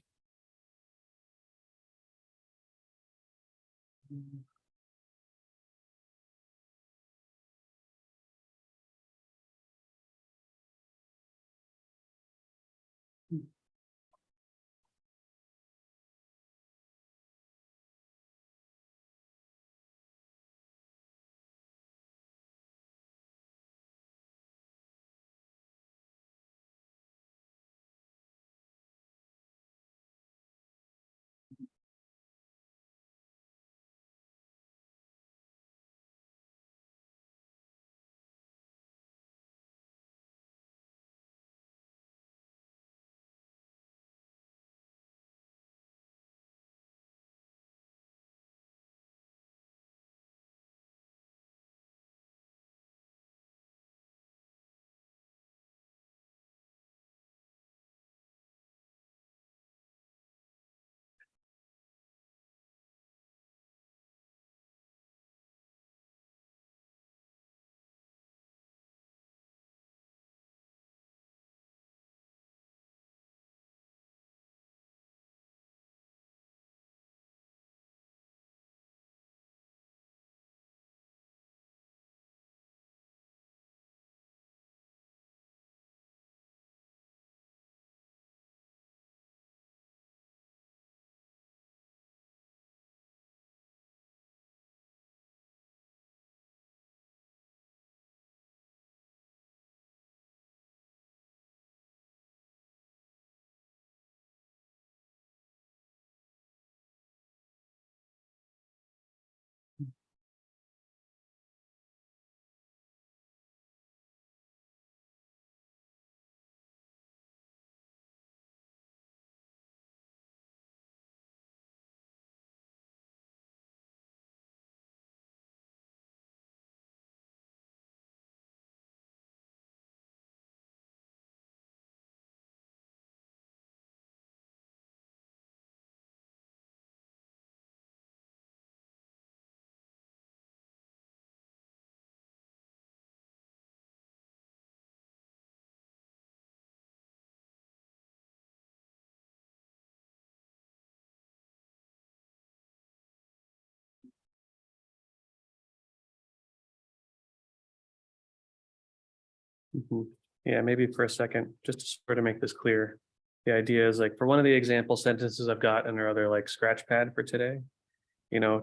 Mhm. Yeah, maybe for a second, just to sort of make this clear. The idea is like for one of the example sentences I've got in our other like scratch pad for today,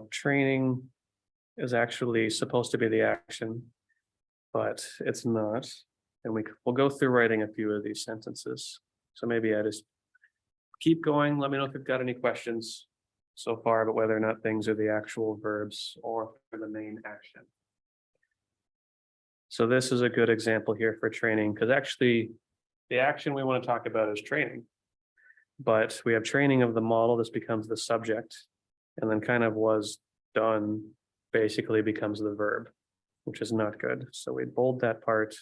training is actually supposed to be the action, but it's not. And we'll go through writing a few of these sentences. So maybe I just keep going. Let me know if you've got any questions so far about whether or not things are the actual verbs or the main action. So this is a good example here for training because actually the action we want to talk about is training. But we have training of the model. This becomes the subject, and then kind of was done basically becomes the verb, which is not good. So we bold that part.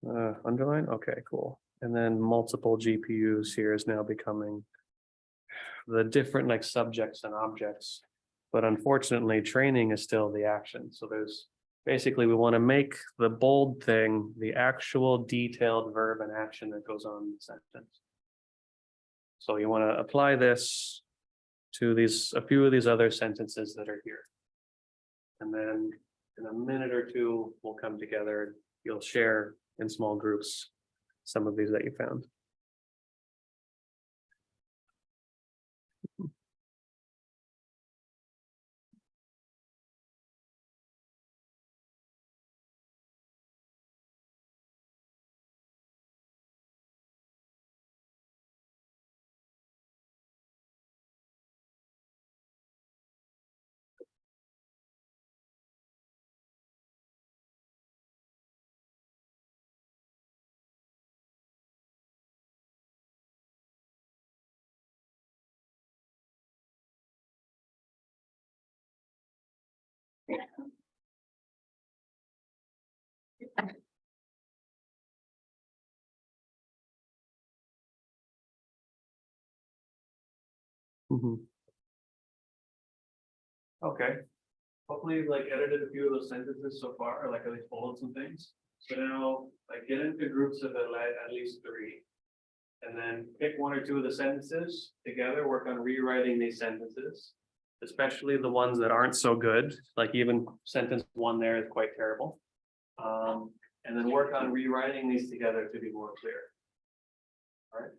Underline. Okay, cool. And then multiple GPUs here is now becoming the different like subjects and objects. But unfortunately, training is still the action. So there's basically we want to make the bold thing the actual detailed verb and action that goes on in the sentence. So you want to apply this to a few of these other sentences that are here. And then in a minute or two, we'll come together. You'll share in small groups some of these that you found. Okay. Hopefully you've like edited a few of those sentences so far, or like at least followed some things. So now like get into groups of at least 3. And then pick 1 or 2 of the sentences together, work on rewriting these sentences. Especially the ones that aren't so good, like even sentence 1 there is quite terrible. And then work on rewriting these together to be more clear. All right.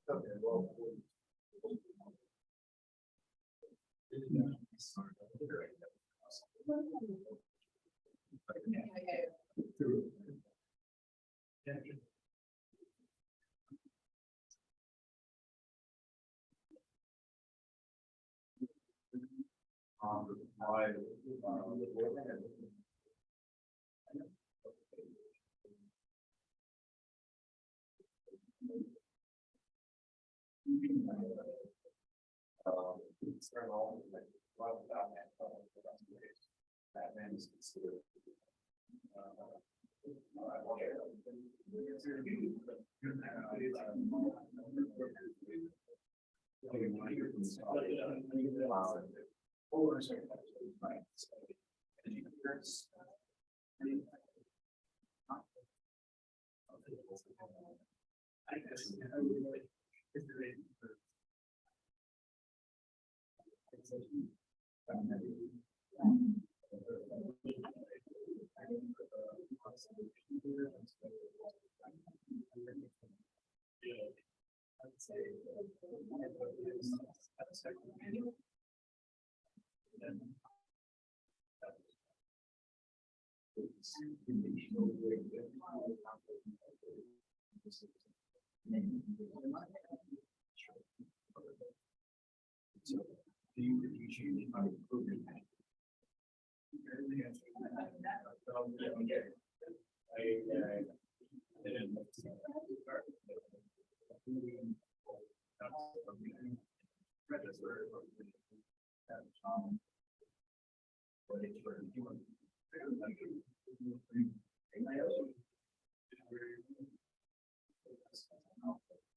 Okay, well. Batman is considered.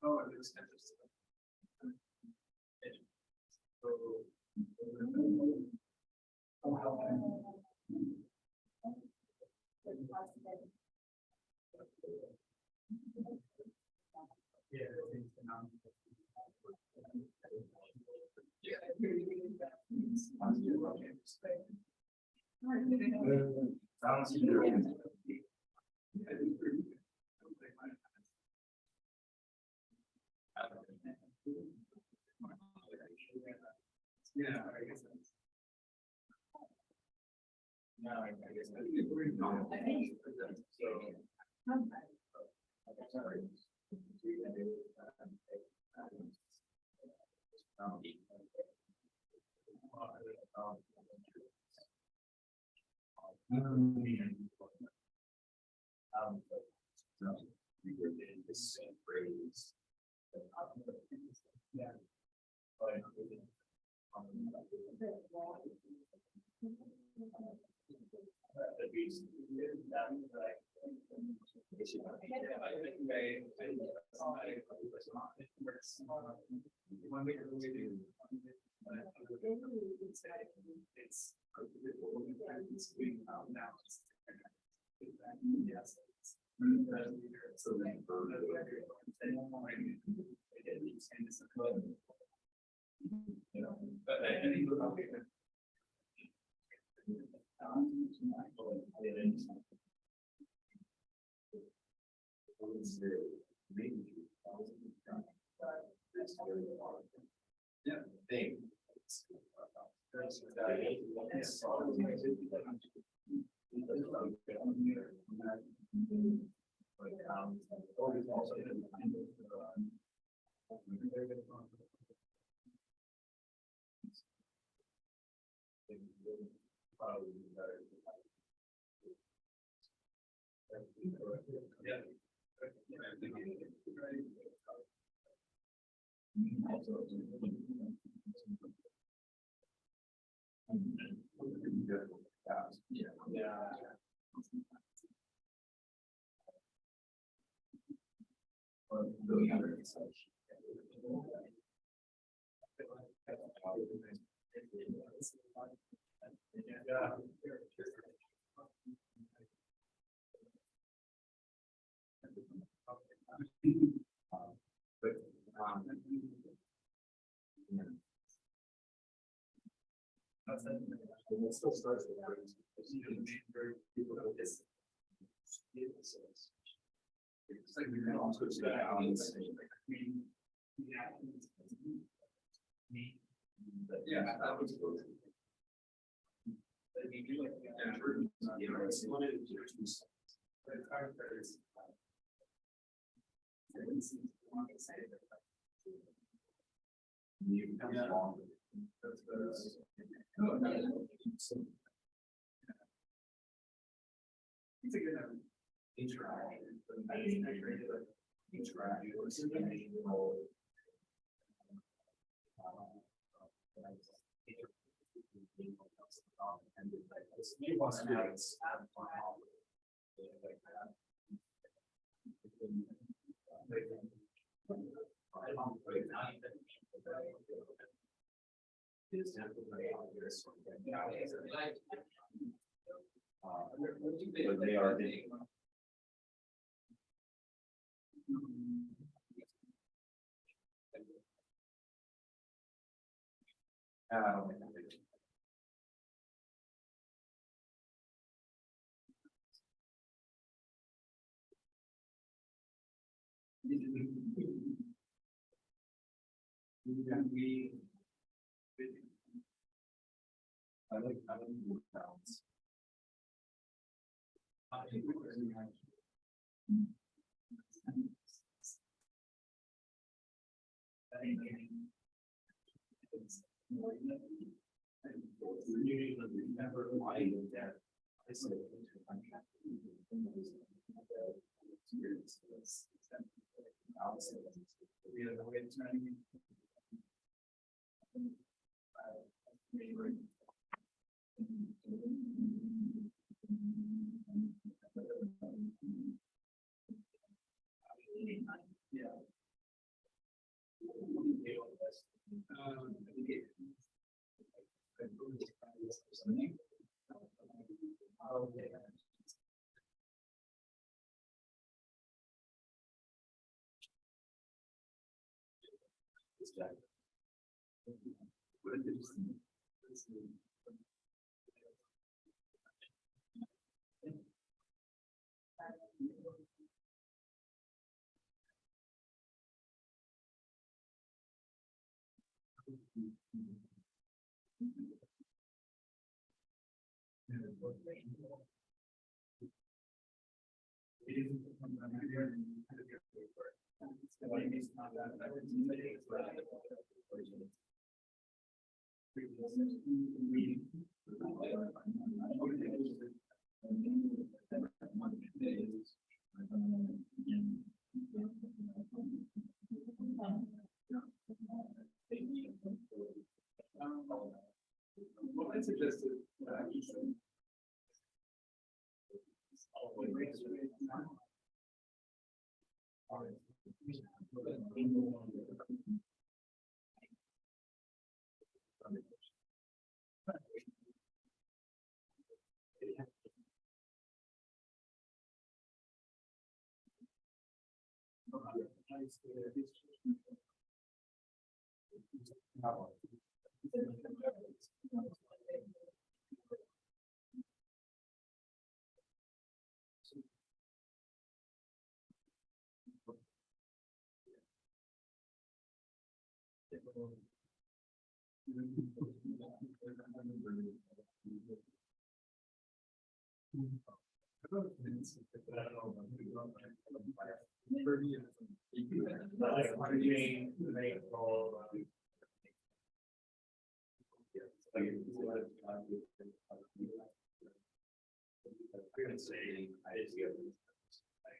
Oh, it is interesting. Yeah, I guess that's. No, I guess that's. Yeah. Yeah, they. It's like we can also say balance. Yeah, that was good. They are. I like the balance. What I suggested.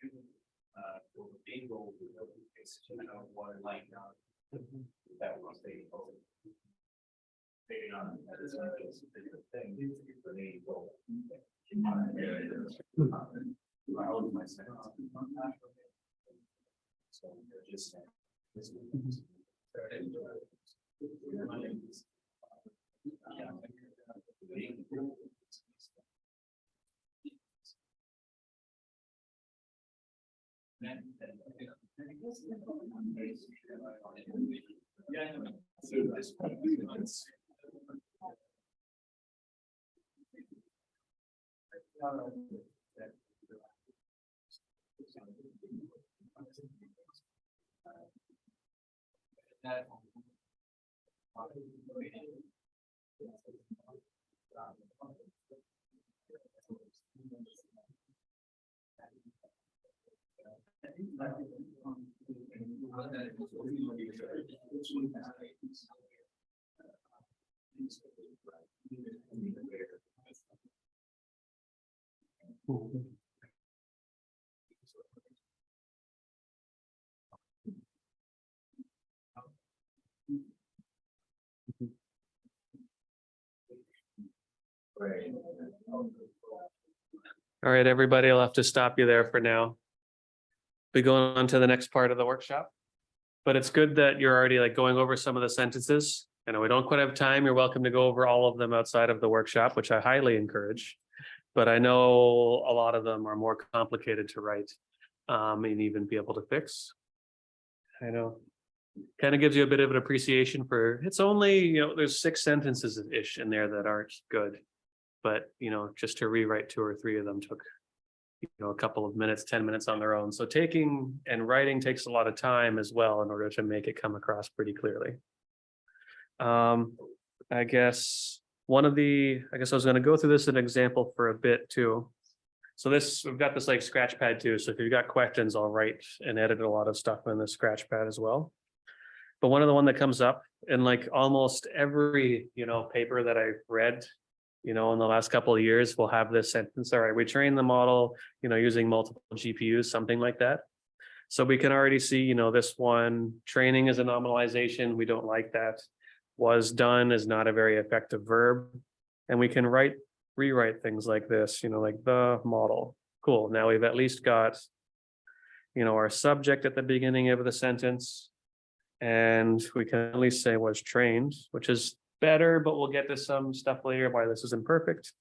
For the main goal, it's one line that will stay. Maybe not. That is a thing. The main goal. I hold myself. So just. All right, everybody, I'll have to stop you there for now. Be going on to the next part of the workshop. But it's good that you're already like going over some of the sentences. I know we don't quite have time. You're welcome to go over all of them outside of the workshop, which I highly encourage. But I know a lot of them are more complicated to write and even be able to fix. I know. Kind of gives you a bit of an appreciation for, it's only, there's 6 sentences-ish in there that aren't good. But, just to rewrite 2 or 3 of them took, a couple of minutes, 10 minutes on their own. So taking and writing takes a lot of time as well in order to make it come across pretty clearly. I guess I was going to go through this as an example for a bit too. So we've got this like scratch pad too. So if you've got questions, I'll write and edit a lot of stuff in the scratch pad as well. But one that comes up in like almost every, paper that I've read, in the last couple of years, we'll have this sentence. All right, we train the model, using multiple GPUs, something like that. So we can already see, this one, training is a nominalization. We don't like that. Was done is not a very effective verb. And we can rewrite things like this, like the model. Cool. Now we've at least got, our subject at the beginning of the sentence. And we can at least say was trained, which is better, but we'll get to some stuff later why this is imperfect,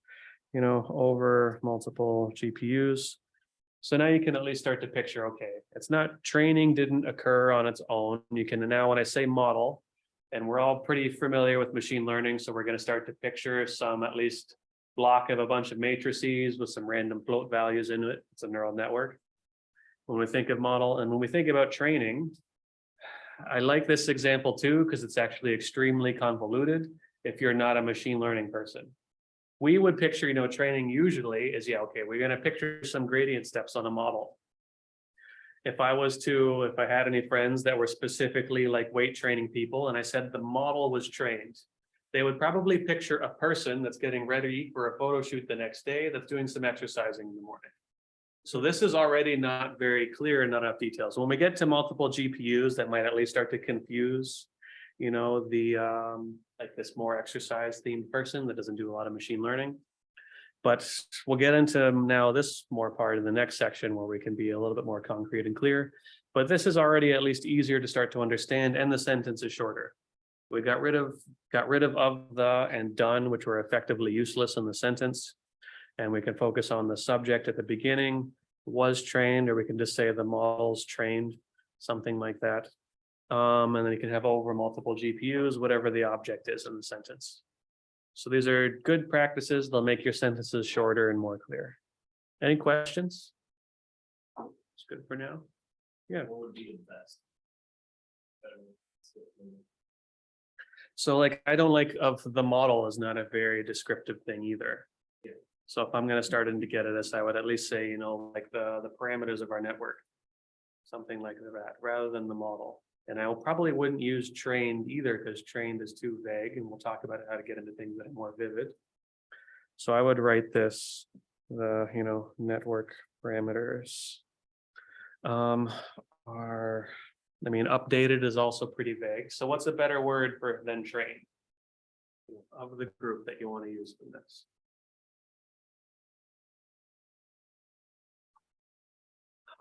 over multiple GPUs. So now you can at least start to picture, okay, it's not training didn't occur on its own. You can now, when I say model, and we're all pretty familiar with machine learning, so we're going to start to picture some at least block of a bunch of matrices with some random float values in it. It's a neural network. When we think of model and when we think about training, I like this example too, because it's actually extremely convoluted if you're not a machine learning person. We would picture, training usually is, we're going to picture some gradient steps on a model. If I had any friends that were specifically like weight training people, and I said the model was trained, they would probably picture a person that's getting ready for a photo shoot the next day that's doing some exercising in the morning. So this is already not very clear and not enough details. When we get to multiple GPUs, that might at least start to confuse, like this more exercise themed person that doesn't do a lot of machine learning. But we'll get into now this more part in the next section where we can be a little bit more concrete and clear. But this is already at least easier to start to understand, and the sentence is shorter. We got rid of the and done, which were effectively useless in the sentence. And we can focus on the subject at the beginning, was trained, or we can just say the model's trained, something like that. And then you can have over multiple GPUs, whatever the object is in the sentence. So these are good practices. They'll make your sentences shorter and more clear. Any questions? It's good for now. Yeah. What would be the best? So like, I don't like of the model is not a very descriptive thing either. Yeah. So if I'm going to start in to get at this, I would at least say, like the parameters of our network, something like that, rather than the model. And I probably wouldn't use trained either, because trained is too vague, and we'll talk about how to get into things that are more vivid. So I would write this, the network parameters Are, I mean, updated is also pretty vague. So what's a better word for than train? Of the group that you want to use for this?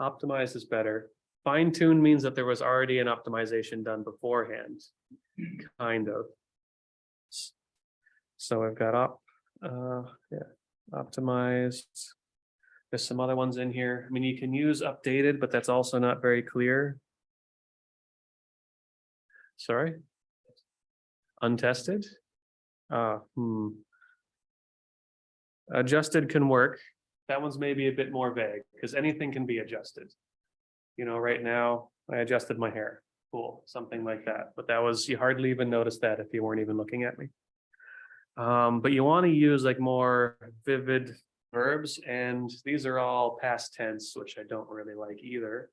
Optimize is better. Fine tune means that there was already an optimization done beforehand, kind of. So I've got optimized. There's some other ones in here. I mean, you can use updated, but that's also not very clear. Sorry? Untested? Adjusted can work. That one's maybe a bit more vague because anything can be adjusted. You know, right now I adjusted my hair. Cool, something like that. But that was, you hardly even noticed that if you weren't even looking at me. But you want to use like more vivid verbs, and these are all past tense, which I don't really like either.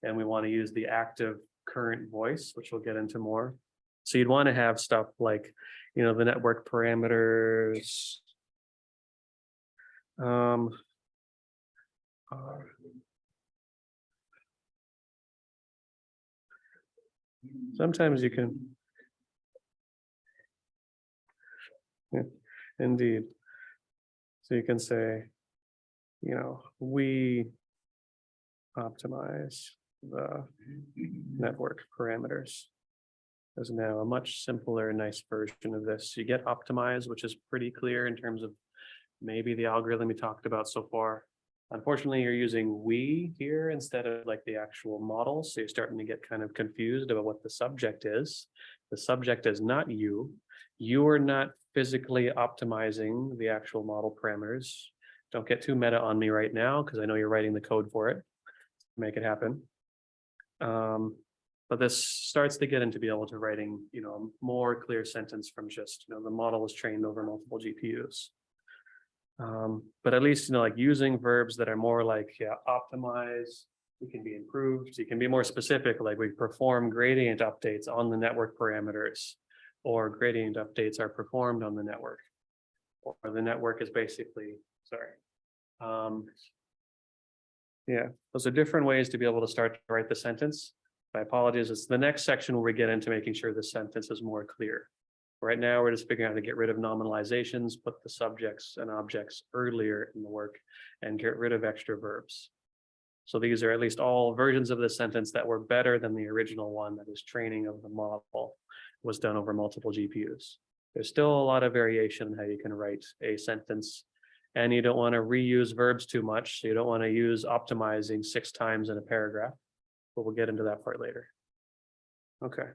And we want to use the active current voice, which we'll get into more. So you'd want to have stuff like, you know, the network parameters. Sometimes you can. Yeah, indeed. So you can say, you know, we optimize the network parameters. There's now a much simpler, nice version of this. You get optimize, which is pretty clear in terms of maybe the algorithm we talked about so far. Unfortunately, you're using we here instead of like the actual model. So you're starting to get kind of confused about what the subject is. The subject is not you. You are not physically optimizing the actual model parameters. Don't get too meta on me right now, because I know you're writing the code for it. Make it happen. But this starts to get into be able to writing, you know, a more clear sentence from just, you know, the model is trained over multiple GPUs. But at least, you know, like using verbs that are more like, yeah, optimize, it can be improved. You can be more specific, like we perform gradient updates on the network parameters, or gradient updates are performed on the network, or the network is basically, sorry. Yeah, those are different ways to be able to start to write the sentence. My apologies, it's the next section where we get into making sure the sentence is more clear. Right now, we're just figuring out how to get rid of nominalizations, put the subjects and objects earlier in the work, and get rid of extra verbs. So these are at least all versions of the sentence that were better than the original one, that is training of the model was done over multiple GPUs. There's still a lot of variation in how you can write a sentence, and you don't want to reuse verbs too much. So you don't want to use optimizing 6 times in a paragraph, but we'll get into that part later. Okay.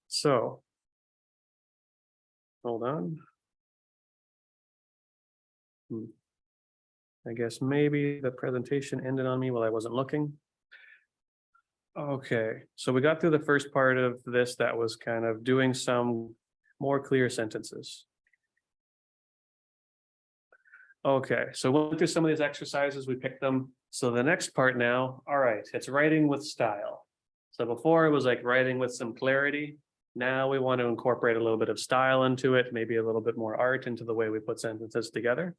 So hold on. I guess maybe the presentation ended on me while I wasn't looking. Okay, so we got through the first part of this that was kind of doing some more clear sentences. Okay, so we went through some of these exercises, we picked them. So the next part now, all right, it's writing with style. So before it was like writing with some clarity. Now we want to incorporate a little bit of style into it, maybe a little bit more art into the way we put sentences together.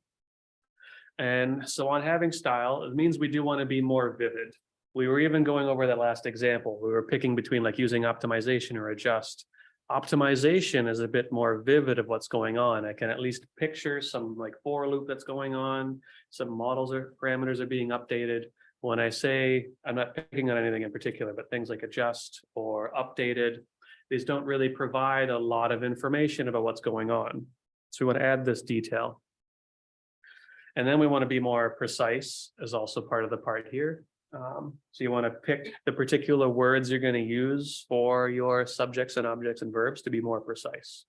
And so on having style, it means we do want to be more vivid. We were even going over that last example. We were picking between like using optimization or adjust. Optimization is a bit more vivid of what's going on. I can at least picture some like for loop that's going on. Some models or parameters are being updated. When I say, I'm not picking on anything in particular, but things like adjust or updated, these don't really provide a lot of information about what's going on. So we want to add this detail. And then we want to be more precise is also part of the part here. So you want to pick the particular words you're going to use for your subjects and objects and verbs to be more precise.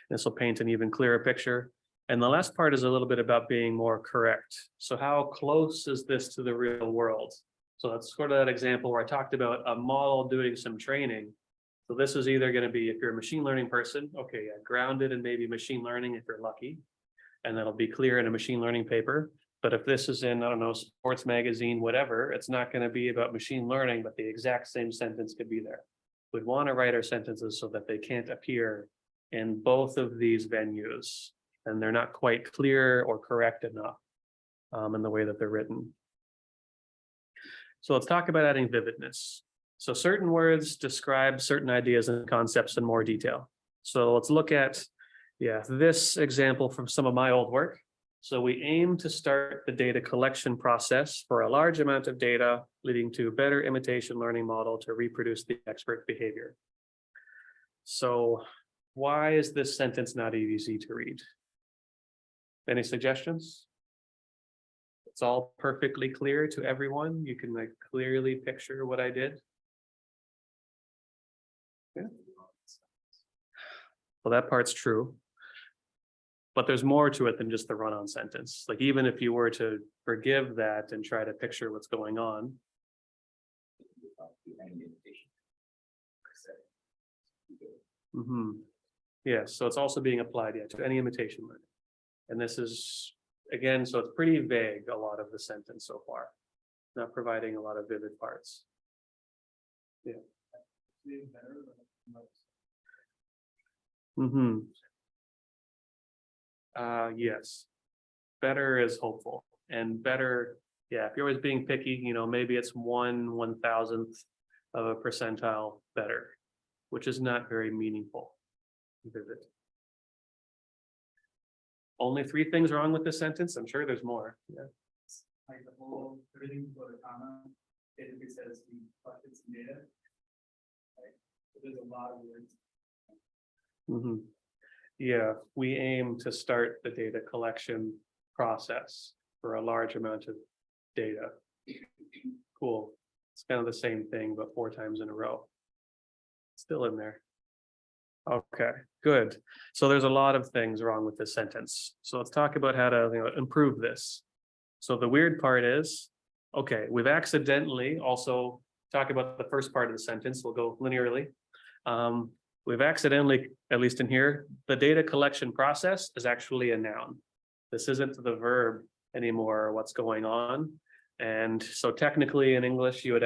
This will paint an even clearer picture. And the last part is a little bit about being more correct. So how close is this to the real world? So that's sort of that example where I talked about a model doing some training. So this is either going to be, if you're a machine learning person, okay, grounded in maybe machine learning if you're lucky. And that'll be clear in a machine learning paper. But if this is in, I don't know, sports magazine, whatever, it's not going to be about machine learning, but the exact same sentence could be there. We'd want to write our sentences so that they can't appear in both of these venues, and they're not quite clear or correct enough in the way that they're written. So let's talk about adding vividness. So certain words describe certain ideas and concepts in more detail. So let's look at, this example from some of my old work. So we aim to start the data collection process for a large amount of data, leading to a better imitation learning model to reproduce the expert behavior. So why is this sentence not easy to read? Any suggestions? It's all perfectly clear to everyone. You can like clearly picture what I did. Yeah. Well, that part's true. But there's more to it than just the run-on sentence. Like even if you were to forgive that and try to picture what's going on. Yeah, so it's also being applied to any imitation learning. And this is, again, so it's pretty vague, a lot of the sentence so far, not providing a lot of vivid parts. Yeah. Yes. Better is hopeful, and better, if you're always being picky, maybe it's 1/1000th of a percentile better, which is not very meaningful. Vivid. Only 3 things wrong with this sentence. I'm sure there's more. Yeah. Like the whole, everything before the comma, it says the buckets and data. Like, there's a lot of words. Yeah, we aim to start the data collection process for a large amount of data. Cool. It's kind of the same thing, but 4 times in a row. Still in there. Okay, good. So there's a lot of things wrong with this sentence. So let's talk about how to improve this. So the weird part is, okay, we've accidentally also talk about the first part of the sentence. We'll go linearly. We've accidentally, at least in here, the data collection process is actually a noun. This isn't the verb anymore, what's going on. And so technically in English, you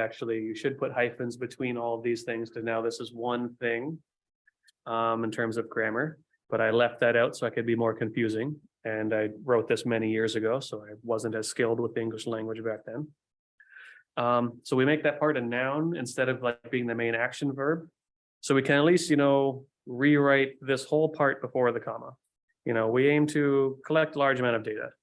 should put hyphens between all of these things, because now this is one thing in terms of grammar, but I left that out so I could be more confusing. And I wrote this many years ago, so I wasn't as skilled with the English language back then. So we make that part a noun instead of like being the main action verb. So we can at least, rewrite this whole part before the comma. We aim to collect a large amount of data.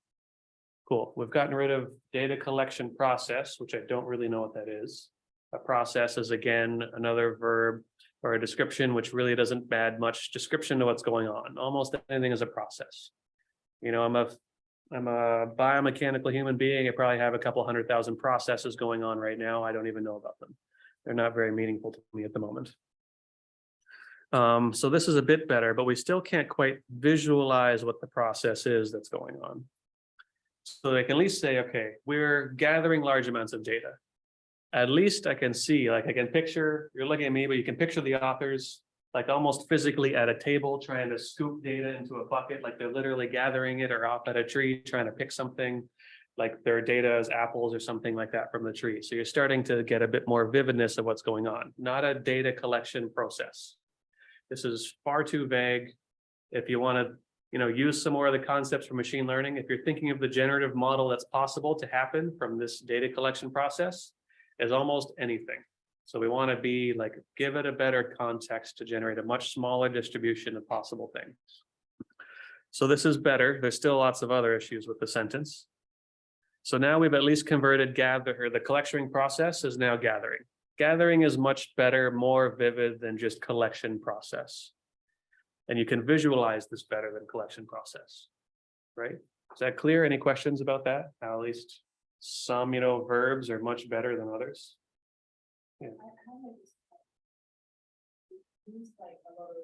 Cool. We've gotten rid of data collection process, which I don't really know what that is. A process is again another verb or a description, which really doesn't add much description to what's going on. Almost anything is a process. I'm a biomechanical human being. I probably have a couple 100,000 processes going on right now. I don't even know about them. They're not very meaningful to me at the moment. So this is a bit better, but we still can't quite visualize what the process is that's going on. So they can at least say, okay, we're gathering large amounts of data. At least I can see, like I can picture, you're looking at me, but you can picture the authors like almost physically at a table trying to scoop data into a bucket, like they're literally gathering it, or off at a tree trying to pick something, like their data is apples or something like that from the tree. So you're starting to get a bit more vividness of what's going on, not a data collection process. This is far too vague. If you want to, use some more of the concepts from machine learning, if you're thinking of the generative model that's possible to happen from this data collection process, is almost anything. So we want to be like, give it a better context to generate a much smaller distribution of possible things. So this is better. There's still lots of other issues with the sentence. So now we've at least converted the collection process is now gathering. Gathering is much better, more vivid than just collection process. And you can visualize this better than collection process, right? Is that clear? Any questions about that? At least some, verbs are much better than others. Yeah. Like a lot of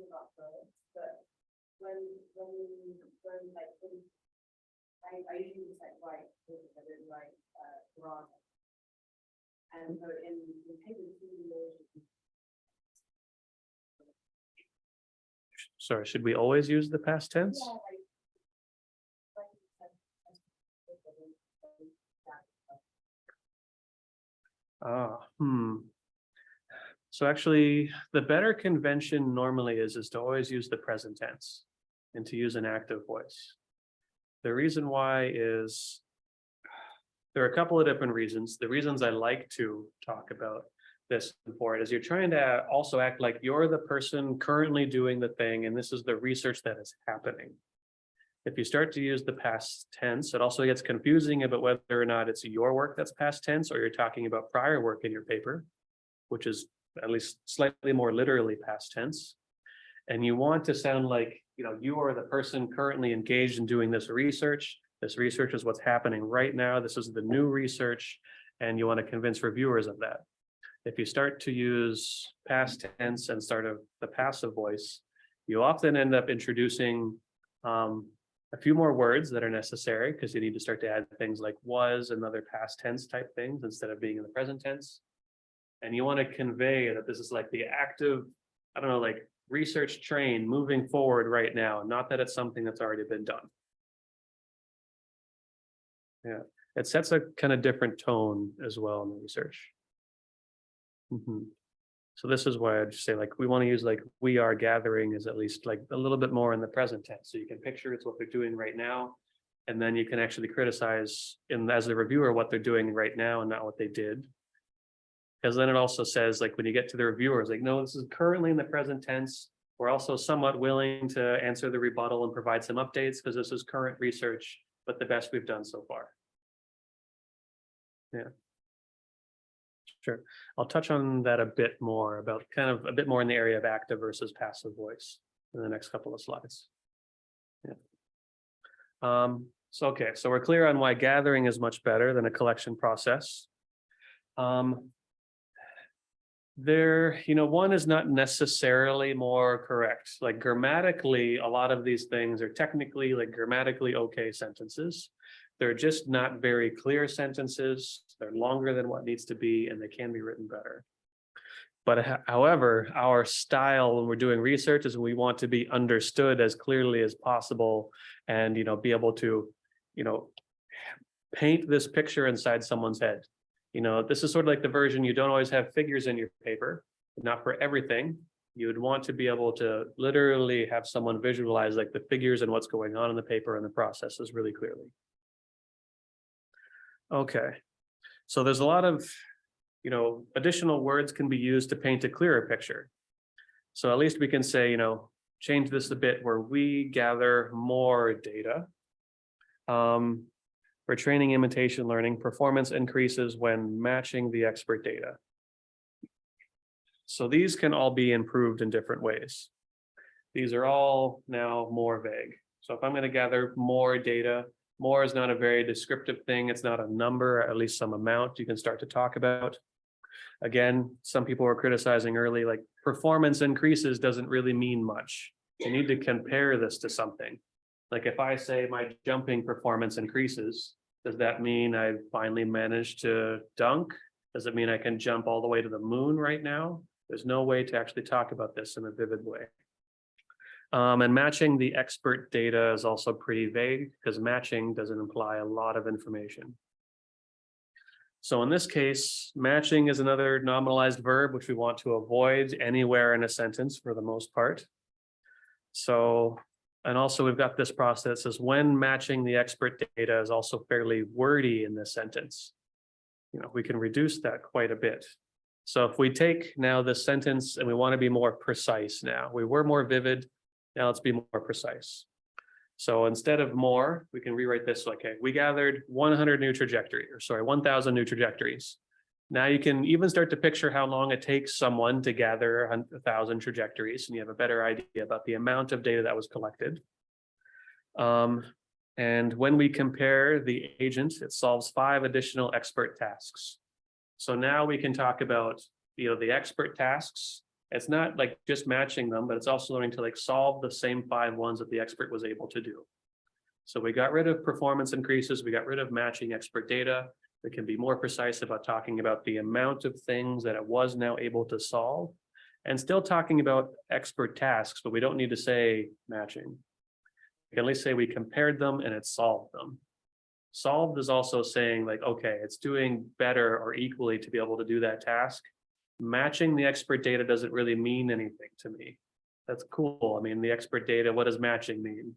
about birds, but when I usually just like write, I don't write grammar, and so in paper, Sorry, should we always use the past tense? So actually, the better convention normally is to always use the present tense and to use an active voice. The reason why is there are a couple of different reasons. The reasons I like to talk about this for it is you're trying to also act like you're the person currently doing the thing, and this is the research that is happening. If you start to use the past tense, it also gets confusing about whether or not it's your work that's past tense or you're talking about prior work in your paper, which is at least slightly more literally past tense. And you want to sound like, you are the person currently engaged in doing this research. This research is what's happening right now. This is the new research, and you want to convince reviewers of that. If you start to use past tense and start of the passive voice, you often end up introducing a few more words that are necessary because you need to start to add things like was and other past tense type things instead of being in the present tense. And you want to convey that this is like the active, I don't know, like research train moving forward right now, not that it's something that's already been done. Yeah, it sets a kind of different tone as well in the research. So this is why I'd say like we want to use like we are gathering is at least like a little bit more in the present tense. So you can picture it's what they're doing right now. And then you can actually criticize as a reviewer what they're doing right now and not what they did. Because then it also says like when you get to the reviewers, like, no, this is currently in the present tense. We're also somewhat willing to answer the rebuttal and provide some updates because this is current research, but the best we've done so far. Yeah. Sure. I'll touch on that a bit more about kind of a bit more in the area of active versus passive voice in the next couple of slides. Yeah. So we're clear on why gathering is much better than a collection process. One is not necessarily more correct. Like grammatically, a lot of these things are technically like grammatically okay sentences. They're just not very clear sentences. They're longer than what needs to be, and they can be written better. But however, our style when we're doing research is we want to be understood as clearly as possible and, be able to, paint this picture inside someone's head. This is sort of like the version you don't always have figures in your paper, not for everything. You would want to be able to literally have someone visualize like the figures and what's going on in the paper and the processes really clearly. Okay, so there's a lot of, additional words can be used to paint a clearer picture. So at least we can say, change this a bit where we gather more data. For training imitation learning, performance increases when matching the expert data. So these can all be improved in different ways. These are all now more vague. So if I'm going to gather more data, more is not a very descriptive thing. It's not a number, at least some amount you can start to talk about. Again, some people were criticizing early, like performance increases doesn't really mean much. You need to compare this to something. Like if I say my jumping performance increases, does that mean I finally managed to dunk? Does it mean I can jump all the way to the moon right now? There's no way to actually talk about this in a vivid way. And matching the expert data is also pretty vague because matching doesn't imply a lot of information. So in this case, matching is another nominalized verb, which we want to avoid anywhere in a sentence for the most part. So, and also we've got this process as when matching the expert data is also fairly wordy in this sentence. We can reduce that quite a bit. So if we take now this sentence and we want to be more precise now, we were more vivid. Now let's be more precise. So instead of more, we can rewrite this like, okay, we gathered 100 new trajectories, or sorry, 1,000 new trajectories. Now you can even start to picture how long it takes someone to gather 1,000 trajectories, and you have a better idea about the amount of data that was collected. And when we compare the agent, it solves 5 additional expert tasks. So now we can talk about, the expert tasks. It's not like just matching them, but it's also learning to like solve the same 5 ones that the expert was able to do. So we got rid of performance increases. We got rid of matching expert data. We can be more precise about talking about the amount of things that it was now able to solve and still talking about expert tasks, but we don't need to say matching. We can at least say we compared them and it solved them. Solved is also saying like, okay, it's doing better or equally to be able to do that task. Matching the expert data doesn't really mean anything to me. That's cool. I mean, the expert data, what does matching mean?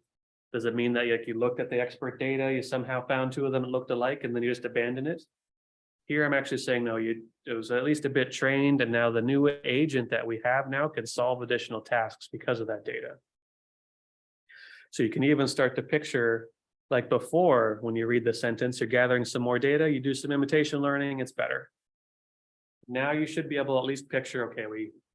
Does it mean that like you looked at the expert data, you somehow found two of them that looked alike and then you just abandon it? Here, I'm actually saying, no, it was at least a bit trained, and now the new agent that we have now can solve additional tasks because of that data. So you can even start to picture, like before, when you read the sentence, you're gathering some more data, you do some imitation learning, it's better. Now you should be able to at least picture, okay,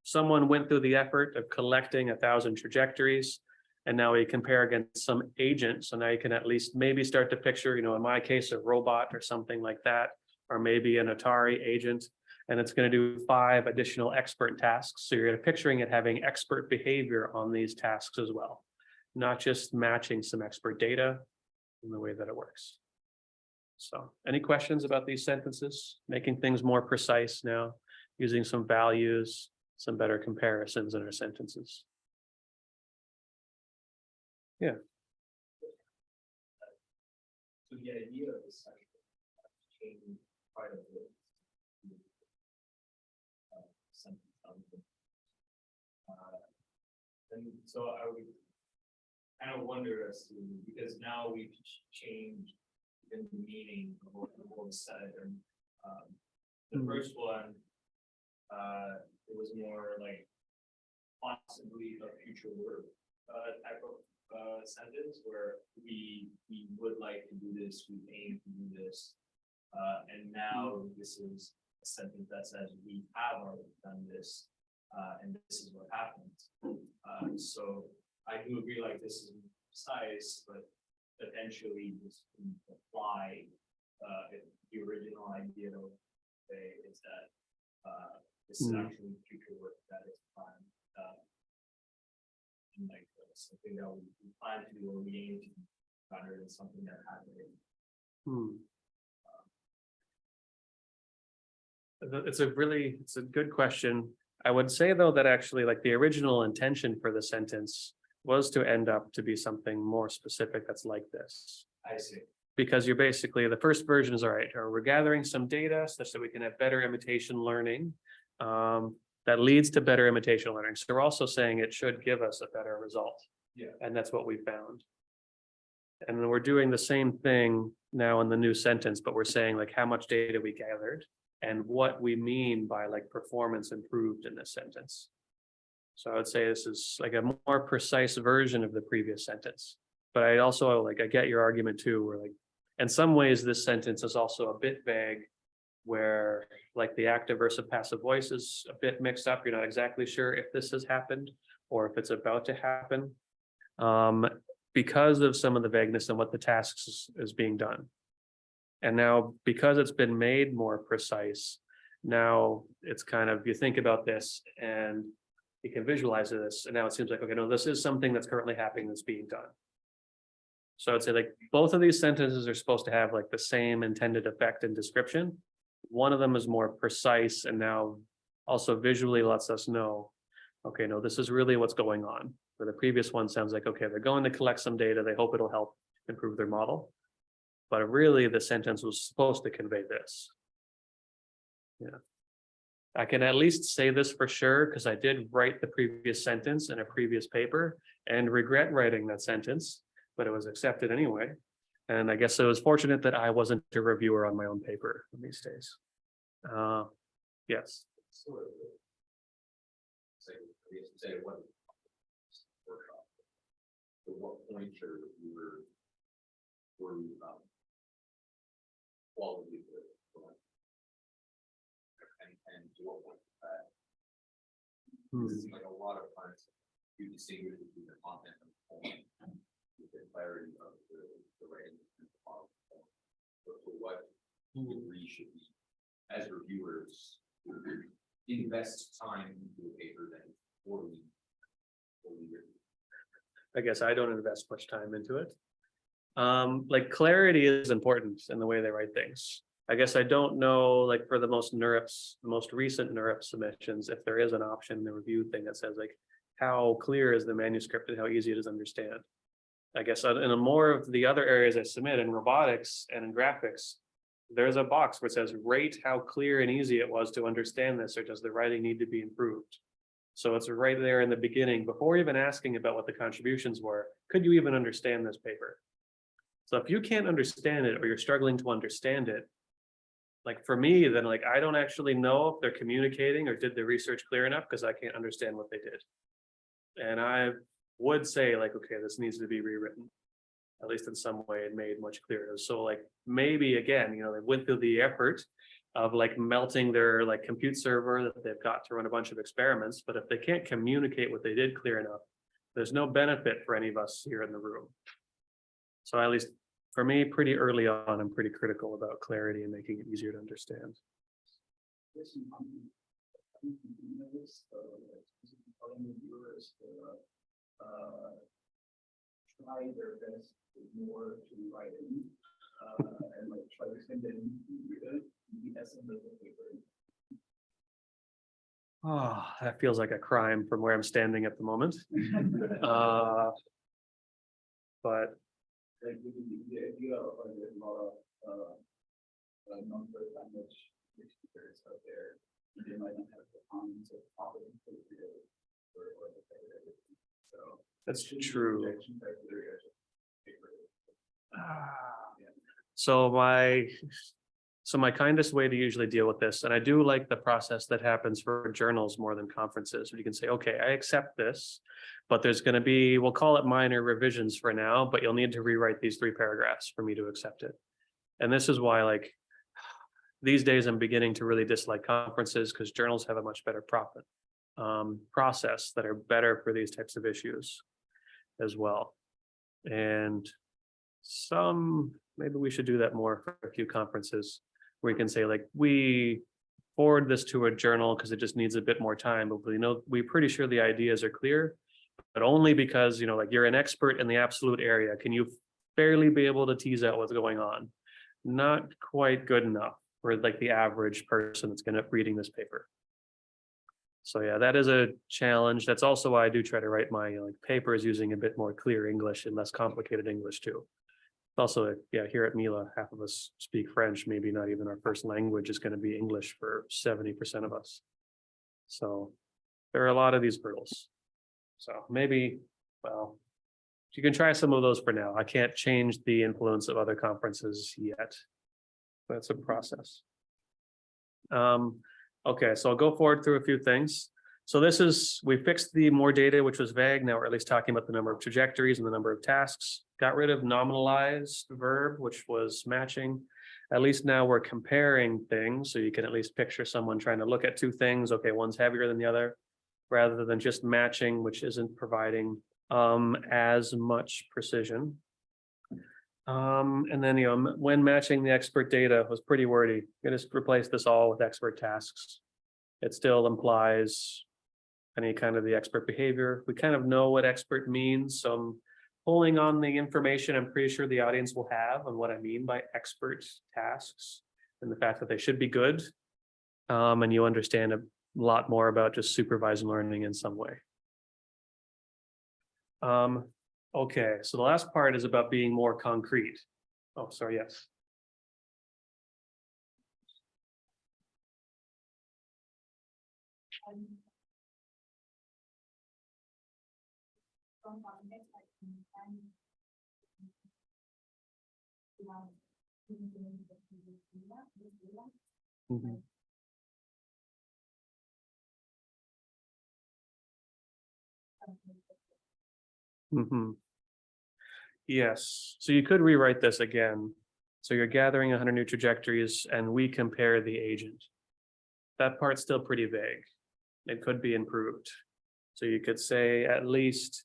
someone went through the effort of collecting 1,000 trajectories, and now we compare against some agent. So now you can at least maybe start to picture, in my case, a robot or something like that, or maybe an Atari agent, and it's going to do 5 additional expert tasks. So you're picturing it having expert behavior on these tasks as well, not just matching some expert data in the way that it works. So any questions about these sentences? Making things more precise now, using some values, some better comparisons in our sentences. Yeah. So the idea of this section changed quite a bit. And so I would kind of wonder as to, because now we've changed in the meaning of what the word said, and the first one, it was more like possibly a future word type of sentence where we would like to do this, we aim to do this, and now this is a sentence that says we have already done this, and this is what happens. So I do agree, like this is precise, but potentially this can apply if the original idea of is that this is actually future work that is planned. And like something that we plan to do or we aim to do rather than something that happened. It's a good question. I would say though that actually like the original intention for the sentence was to end up to be something more specific that's like this. I see. Because you're basically, the first version is all right, or we're gathering some data such that we can have better imitation learning that leads to better imitation learning. So we're also saying it should give us a better result. Yeah. And that's what we found. And then we're doing the same thing now in the new sentence, but we're saying like how much data we gathered and what we mean by like performance improved in this sentence. So I would say this is like a more precise version of the previous sentence. But I also I get your argument too, where like in some ways this sentence is also a bit vague, where like the active versus passive voice is a bit mixed up. You're not exactly sure if this has happened or if it's about to happen, because of some of the vagueness and what the tasks is being done. And now because it's been made more precise, now it's kind of, you think about this and you can visualize this, and now it seems like, okay, no, this is something that's currently happening that's being done. So I'd say like both of these sentences are supposed to have like the same intended effect and description. One of them is more precise and now also visually lets us know, okay, no, this is really what's going on. Where the previous one sounds like, okay, they're going to collect some data, they hope it'll help improve their model. But really the sentence was supposed to convey this. Yeah. I can at least say this for sure because I did write the previous sentence in a previous paper and regret writing that sentence, but it was accepted anyway. And I guess it was fortunate that I wasn't a reviewer on my own paper in these days. Yes. Sort of. Say what workshop. At what point you were worried about quality of the and to what point that this is like a lot of times you distinguish between the content and the form, the clarity of the writing and the model. But to what degree should we, as reviewers, invest time into a paper that is poorly written? I guess I don't invest much time into it. Like clarity is important in the way they write things. I guess I don't know, like for the most recent NeurIPS submissions, if there is an option in the review thing that says like, how clear is the manuscript and how easy it is to understand. I guess in a more of the other areas I submit in robotics and in graphics, there's a box where it says, rate how clear and easy it was to understand this, or does the writing need to be improved? So it's right there in the beginning, before even asking about what the contributions were, could you even understand this paper? So if you can't understand it or you're struggling to understand it, like for me, then like I don't actually know if they're communicating or did the research clear enough because I can't understand what they did. And I would say like, okay, this needs to be rewritten, at least in some way and made much clearer. So like maybe again, they went through the effort of like melting their like compute server that they've got to run a bunch of experiments, but if they can't communicate what they did clear enough, there's no benefit for any of us here in the room. So at least for me, pretty early on, I'm pretty critical about clarity and making it easier to understand. Try their best more to write in, and like try to send in the essence of the paper. Oh, that feels like a crime from where I'm standing at the moment. But Like the idea of like there's a lot of non-first language speakers out there, they might not have the comments of proper or the paper. So that's true. rejection criteria. So my kindest way to usually deal with this, and I do like the process that happens for journals more than conferences, where you can say, okay, I accept this, but there's going to be, we'll call it minor revisions for now, but you'll need to rewrite these 3 paragraphs for me to accept it. And this is why, like, these days I'm beginning to really dislike conferences because journals have a much better process that are better for these types of issues as well. And maybe we should do that more for a few conferences where we can say like, we forward this to a journal because it just needs a bit more time, but we're pretty sure the ideas are clear, but only because, like you're an expert in the absolute area. Can you fairly be able to tease out what's going on? Not quite good enough for like the average person that's going to reading this paper. So yeah, that is a challenge. That's also why I do try to write my papers using a bit more clear English and less complicated English too. Also, yeah, here at Mila, half of us speak French. Maybe not even our first language is going to be English for 70% of us. So there are a lot of these hurdles. So maybe, well, you can try some of those for now. I can't change the influence of other conferences yet. That's a process. Okay, so I'll go forward through a few things. So we fixed the more data, which was vague. Now we're at least talking about the number of trajectories and the number of tasks. Got rid of nominalized verb, which was matching. At least now we're comparing things. So you can at least picture someone trying to look at 2 things. Okay, one's heavier than the other, rather than just matching, which isn't providing as much precision. And then, when matching the expert data was pretty wordy. You just replace this all with expert tasks. It still implies any kind of the expert behavior. We kind of know what expert means. So I'm pulling on the information I'm pretty sure the audience will have on what I mean by expert tasks and the fact that they should be good. And you understand a lot more about just supervised learning in some way. Okay, so the last part is about being more concrete. Oh, sorry, yes. Mhm. Mhm. Yes, so you could rewrite this again. So you're gathering 100 new trajectories and we compare the agent. That part's still pretty vague. It could be improved. So you could say at least,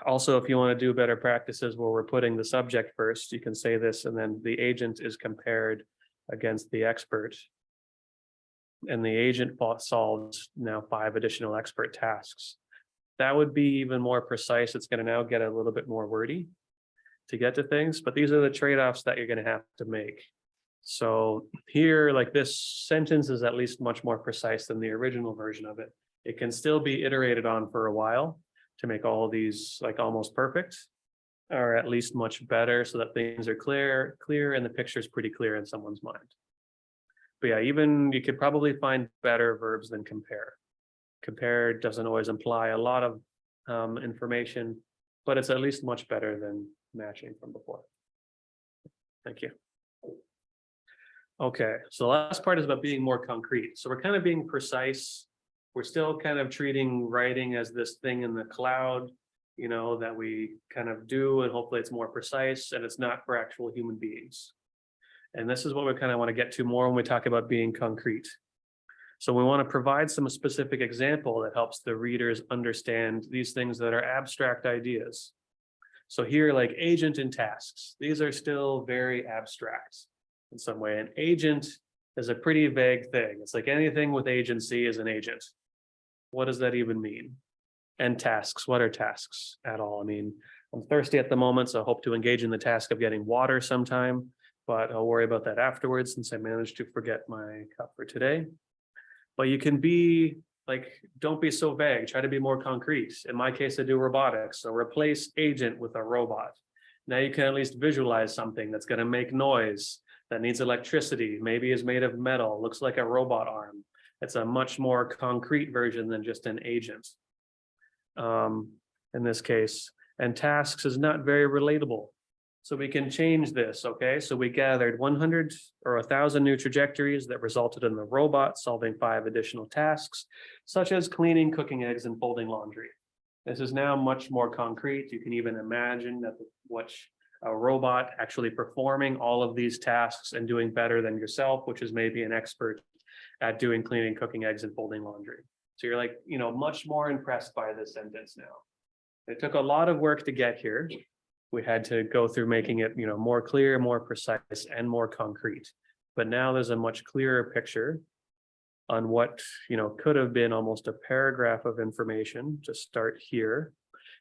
also, if you want to do better practices where we're putting the subject first, you can say this, and then the agent is compared against the expert. And the agent solves now 5 additional expert tasks. That would be even more precise. It's going to now get a little bit more wordy to get to things, but these are the trade-offs that you're going to have to make. So here, like this sentence is at least much more precise than the original version of it. It can still be iterated on for a while to make all of these like almost perfect, or at least much better so that things are clear, and the picture is pretty clear in someone's mind. But yeah, even you could probably find better verbs than compare. Compare doesn't always imply a lot of information, but it's at least much better than matching from before. Thank you. Okay, so the last part is about being more concrete. So we're kind of being precise. We're still kind of treating writing as this thing in the cloud, you know, that we kind of do, and hopefully it's more precise and it's not for actual human beings. And this is what we kind of want to get to more when we talk about being concrete. So we want to provide some specific example that helps the readers understand these things that are abstract ideas. So here, like agent and tasks, these are still very abstract in some way. An agent is a pretty vague thing. It's like anything with agency is an agent. What does that even mean? And tasks, what are tasks at all? I mean, I'm thirsty at the moment, so I hope to engage in the task of getting water sometime, but I'll worry about that afterwards since I managed to forget my cup for today. But you can be like, don't be so vague, try to be more concrete. In my case, I do robotics, so replace agent with a robot. Now you can at least visualize something that's going to make noise, that needs electricity, maybe is made of metal, looks like a robot arm. It's a much more concrete version than just an agent in this case. And tasks is not very relatable. So we can change this, okay? So we gathered 100 or 1,000 new trajectories that resulted in the robot solving 5 additional tasks, such as cleaning, cooking eggs, and folding laundry. This is now much more concrete. You can even imagine that watch a robot actually performing all of these tasks and doing better than yourself, which is maybe an expert at doing cleaning, cooking eggs, and folding laundry. So you're like, you know, much more impressed by this sentence now. It took a lot of work to get here. We had to go through making it, you know, more clear, more precise, and more concrete. But now there's a much clearer picture on what, you know, could have been almost a paragraph of information to start here.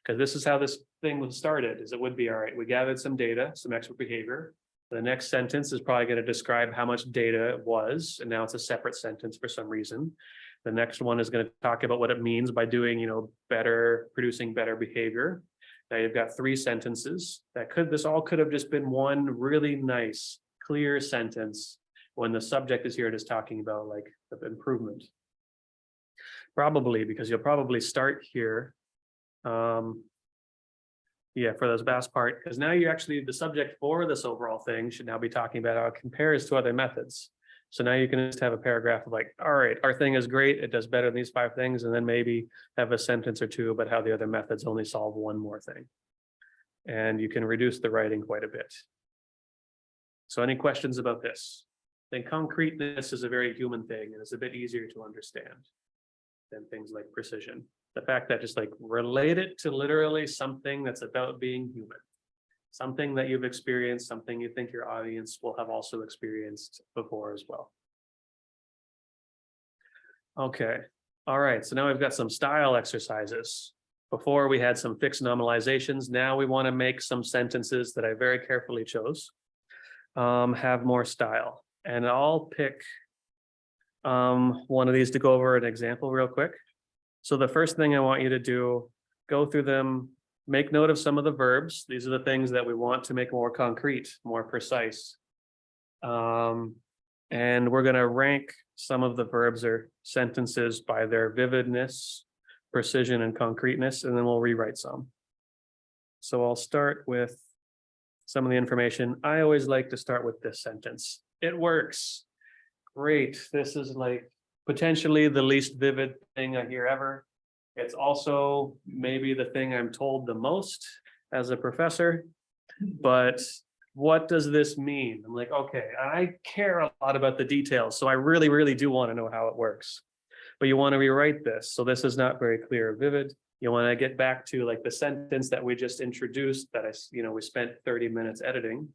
Because this is how this thing was started, is it would be, all right, we gathered some data, some expert behavior. The next sentence is probably going to describe how much data it was, and now it's a separate sentence for some reason. The next one is going to talk about what it means by doing, you know, better, producing better behavior. Now you've got 3 sentences that this all could have just been one really nice, clear sentence when the subject is here just talking about like the improvement. Probably because you'll probably start here. Yeah, for this last part, because now you actually, the subject for this overall thing should now be talking about how it compares to other methods. So now you can just have a paragraph of like, all right, our thing is great, it does better than these 5 things, and then maybe have a sentence or 2 about how the other methods only solve one more thing. And you can reduce the writing quite a bit. So any questions about this? I think concreteness is a very human thing, and it's a bit easier to understand than things like precision. The fact that just like relate it to literally something that's about being human. Something that you've experienced, something you think your audience will have also experienced before as well. Okay, all right, so now we've got some style exercises. Before we had some fixed nominalizations, now we want to make some sentences that I very carefully chose, have more style. And I'll pick one of these to go over an example real quick. So the first thing I want you to do, go through them, make note of some of the verbs. These are the things that we want to make more concrete, more precise. And we're going to rank some of the verbs or sentences by their vividness, precision, and concreteness, and then we'll rewrite some. So I'll start with some of the information. I always like to start with this sentence. It works. Great. This is like potentially the least vivid thing I hear ever. It's also maybe the thing I'm told the most as a professor, but what does this mean? I'm like, okay, I care a lot about the details, so I really, really do want to know how it works. But you want to rewrite this, so this is not very clear or vivid. You want to get back to like the sentence that we just introduced that we spent 30 minutes editing.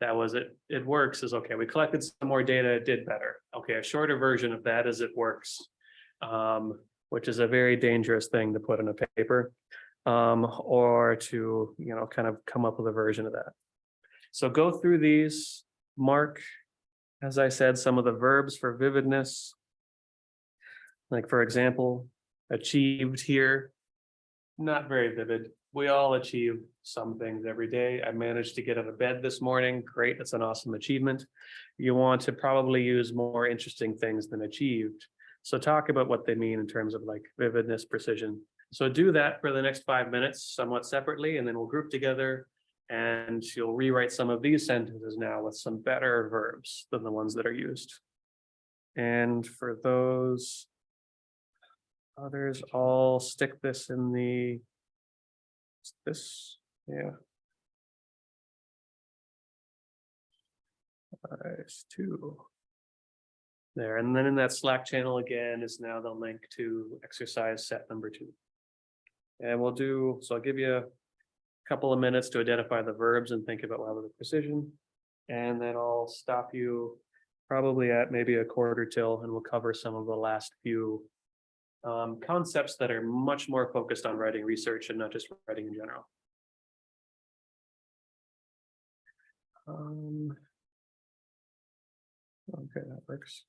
That was it. It works is okay. We collected some more data, it did better. Okay, a shorter version of that is it works. Which is a very dangerous thing to put in a paper, or to, kind of come up with a version of that. So go through these, mark, as I said, some of the verbs for vividness. Like for example, achieved here, not very vivid. we all achieve some things every day. I managed to get out of bed this morning. Great, that's an awesome achievement. You want to probably use more interesting things than achieved. So talk about what they mean in terms of like vividness, precision. So do that for the next 5 minutes somewhat separately, and then we'll group together and you'll rewrite some of these sentences now with some better verbs than the ones that are used. And for those others, I'll stick this in this, yeah. It's 2. There, and then in that Slack channel again is now the link to exercise set number 2. And we'll do, so I'll give you a couple of minutes to identify the verbs and think about level of precision. And then I'll stop you probably at maybe a quarter till, and we'll cover some of the last few concepts that are much more focused on writing research and not just writing in general. Okay, that works.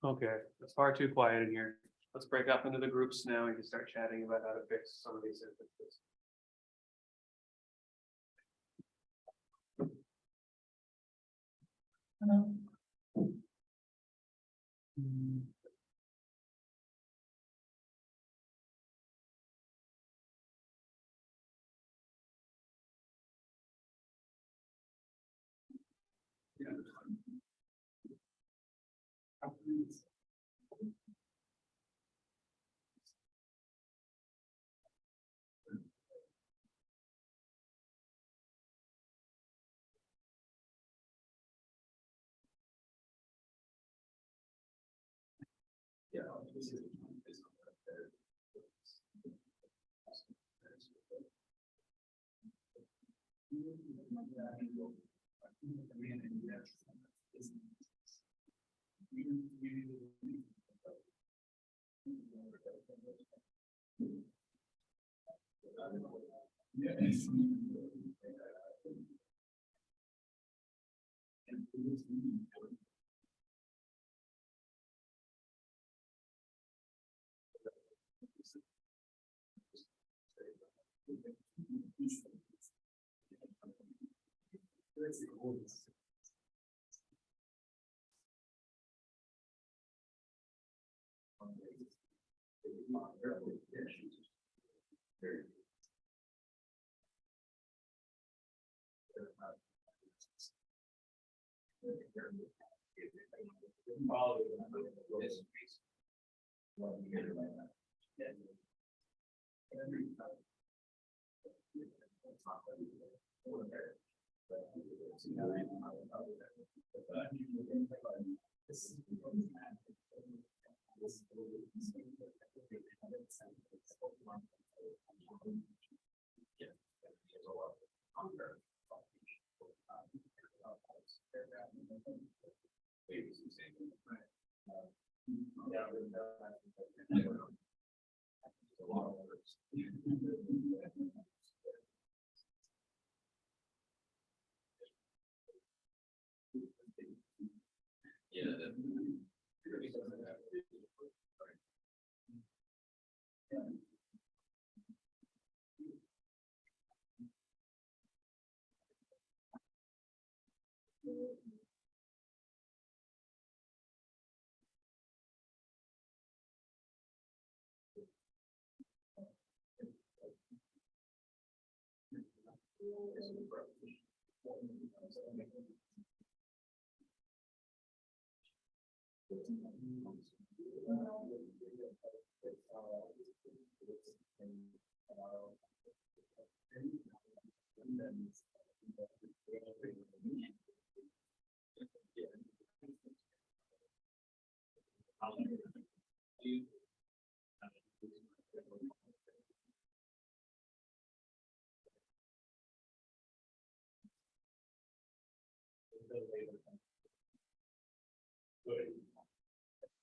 Okay, it's far too quiet in here. Let's break up into the groups now and start chatting about how to fix some of these sentences. Yeah.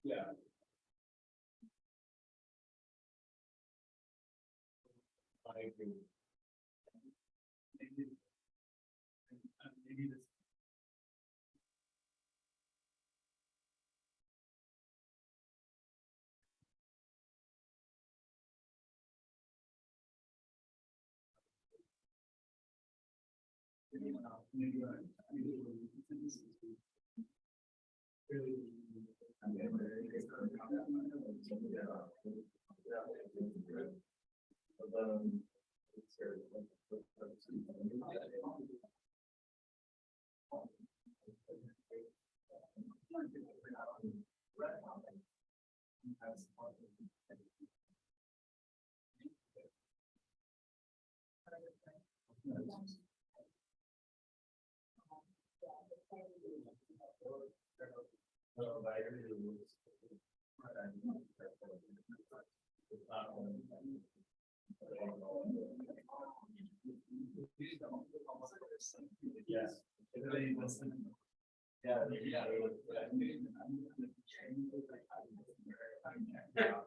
Yeah. I agree. Maybe this. Yes. Yeah.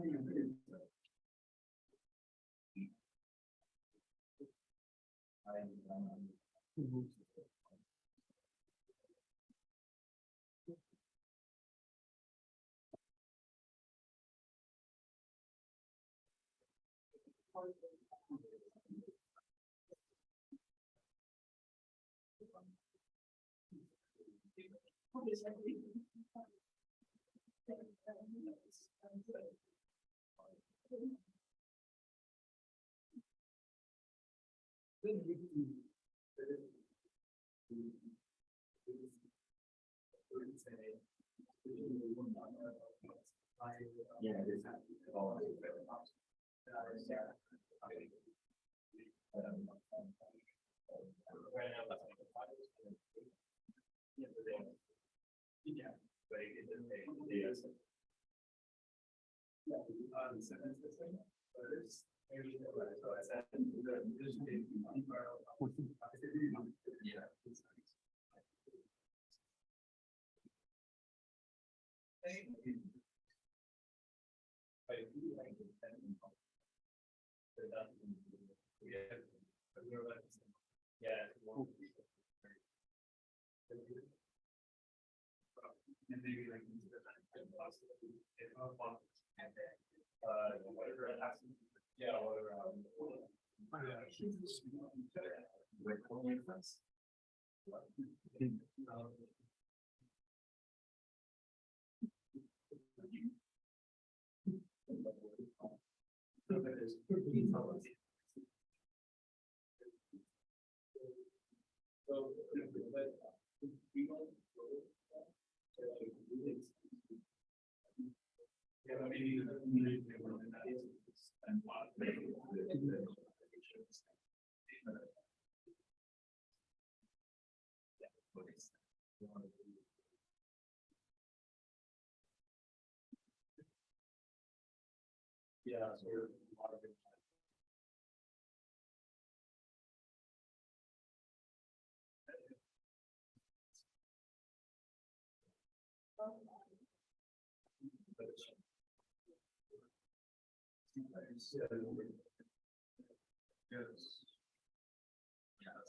Yeah, it is.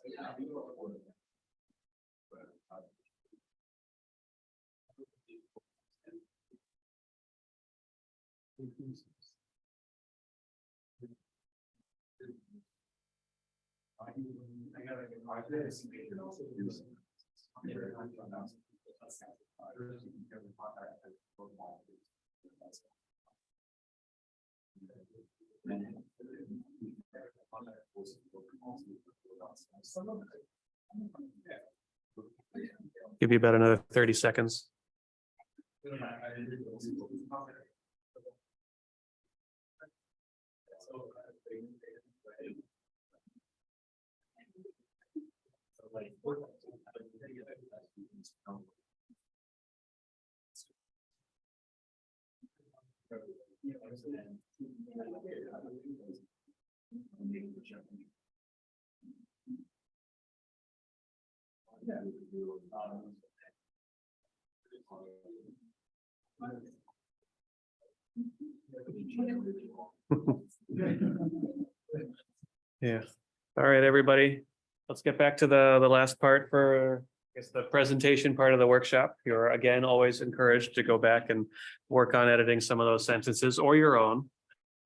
Yeah. Give you about another 30 seconds. Yeah. All right, everybody. Let's get back to the last part for, I guess, the presentation part of the workshop. You're again always encouraged to go back and work on editing some of those sentences or your own,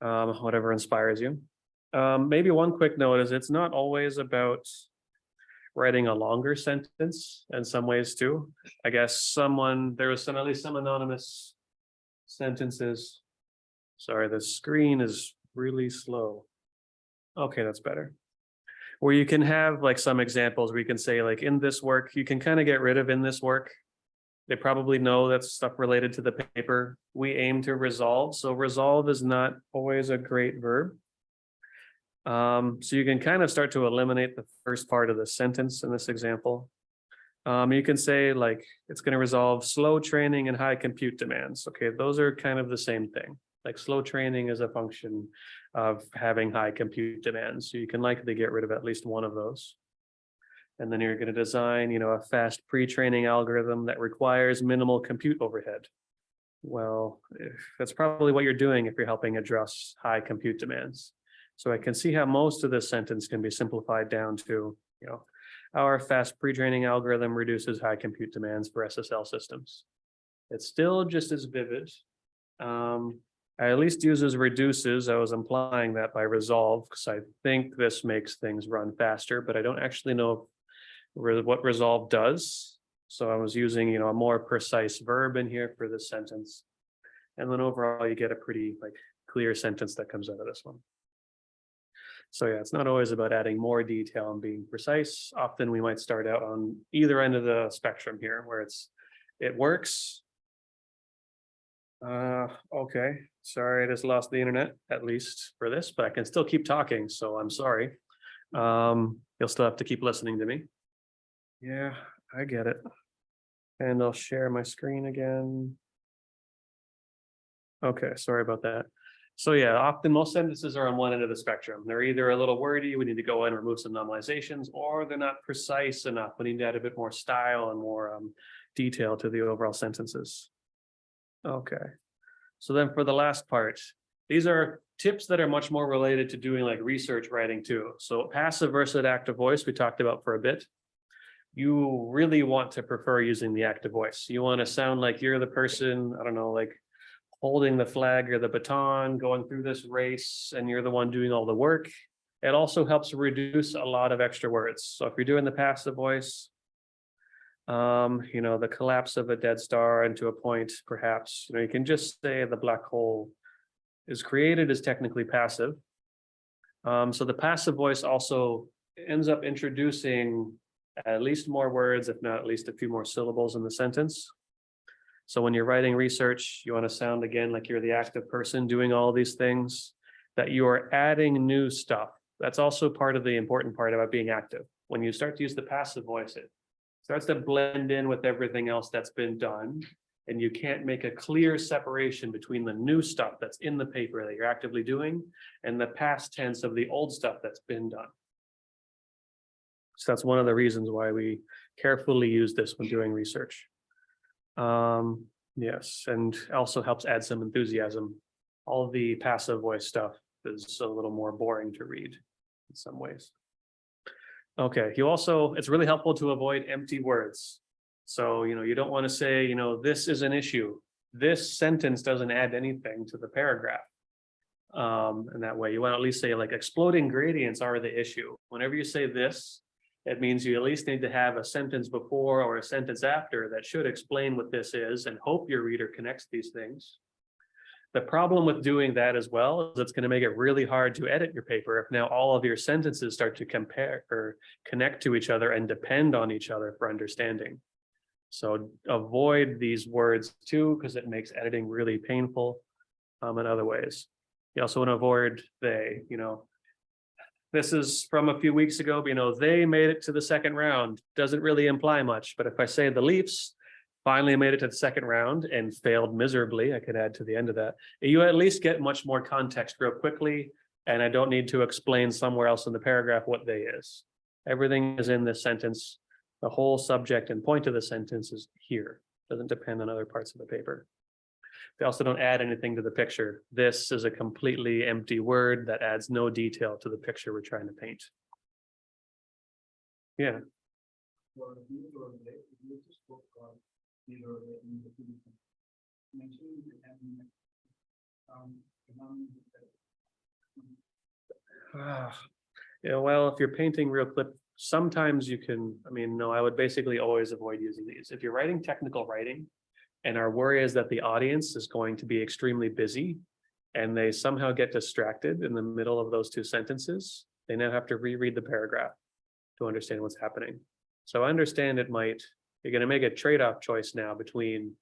whatever inspires you. Maybe one quick note is it's not always about writing a longer sentence in some ways too. I guess there was at least some anonymous sentences. Sorry, the screen is really slow. Okay, that's better. Where you can have like some examples where you can say like in this work, you can kind of get rid of in this work. They probably know that's stuff related to the paper. We aim to resolve. So resolve is not always a great verb. So you can kind of start to eliminate the first part of the sentence in this example. You can say like, it's going to resolve slow training and high compute demands. Okay, those are kind of the same thing. Like slow training is a function of having high compute demands. So you can likely get rid of at least one of those. And then you're going to design, a fast pre-training algorithm that requires minimal compute overhead. Well, that's probably what you're doing if you're helping address high compute demands. So I can see how most of this sentence can be simplified down to, our fast pre-training algorithm reduces high compute demands for SSL systems. It's still just as vivid. I at least uses reduces. I was implying that by resolve because I think this makes things run faster, but I don't actually know what resolve does. So I was using, a more precise verb in here for this sentence. And then overall, you get a pretty clear sentence that comes out of this one. So yeah, it's not always about adding more detail and being precise. Often we might start out on either end of the spectrum here where it works. Okay, sorry, I just lost the internet, at least for this, but I can still keep talking, so I'm sorry. You'll still have to keep listening to me. Yeah, I get it. And I'll share my screen again. Okay, sorry about that. So yeah, often most sentences are on one end of the spectrum. They're either a little wordy, we need to go in and remove some normalizations, or they're not precise enough. We need to add a bit more style and more detail to the overall sentences. Okay, so then for the last part, these are tips that are much more related to doing like research writing too. So passive versus active voice, we talked about for a bit. You really want to prefer using the active voice. You want to sound like you're the person, I don't know, like holding the flag or the baton, going through this race, and you're the one doing all the work. It also helps reduce a lot of extra words. So if you're doing the passive voice, the collapse of a dead star into a point, perhaps, you can just say the black hole is created is technically passive. So the passive voice also ends up introducing at least more words, if not at least a few more syllables in the sentence. So when you're writing research, you want to sound again like you're the active person doing all these things, that you are adding new stuff. That's also part of the important part about being active. When you start to use the passive voice, it starts to blend in with everything else that's been done. And you can't make a clear separation between the new stuff that's in the paper that you're actively doing and the past tense of the old stuff that's been done. So that's one of the reasons why we carefully use this when doing research. Yes, and also helps add some enthusiasm. All of the passive voice stuff is a little more boring to read in some ways. Okay, it's really helpful to avoid empty words. So, you don't want to say, this is an issue. This sentence doesn't add anything to the paragraph. And that way you want to at least say like exploding gradients are the issue. Whenever you say this, it means you at least need to have a sentence before or a sentence after that should explain what this is and hope your reader connects these things. The problem with doing that as well is it's going to make it really hard to edit your paper if now all of your sentences start to compare or connect to each other and depend on each other for understanding. So avoid these words too, because it makes editing really painful in other ways. You also want to avoid they, this is from a few weeks ago, but they made it to the second round. Doesn't really imply much, but if I say the Leafs finally made it to the second round and failed miserably, I could add to the end of that. You at least get much more context real quickly, and I don't need to explain somewhere else in the paragraph what they is. Everything is in this sentence. The whole subject and point of the sentence is here. Doesn't depend on other parts of the paper. They also don't add anything to the picture. This is a completely empty word that adds no detail to the picture we're trying to paint. Yeah. Yeah, well, if you're painting real clip, sometimes you can, I mean, no, I would basically always avoid using these. If you're writing technical writing and our worry is that the audience is going to be extremely busy and they somehow get distracted in the middle of those two sentences, they now have to reread the paragraph to understand what's happening. So I understand you're going to make a trade-off choice now between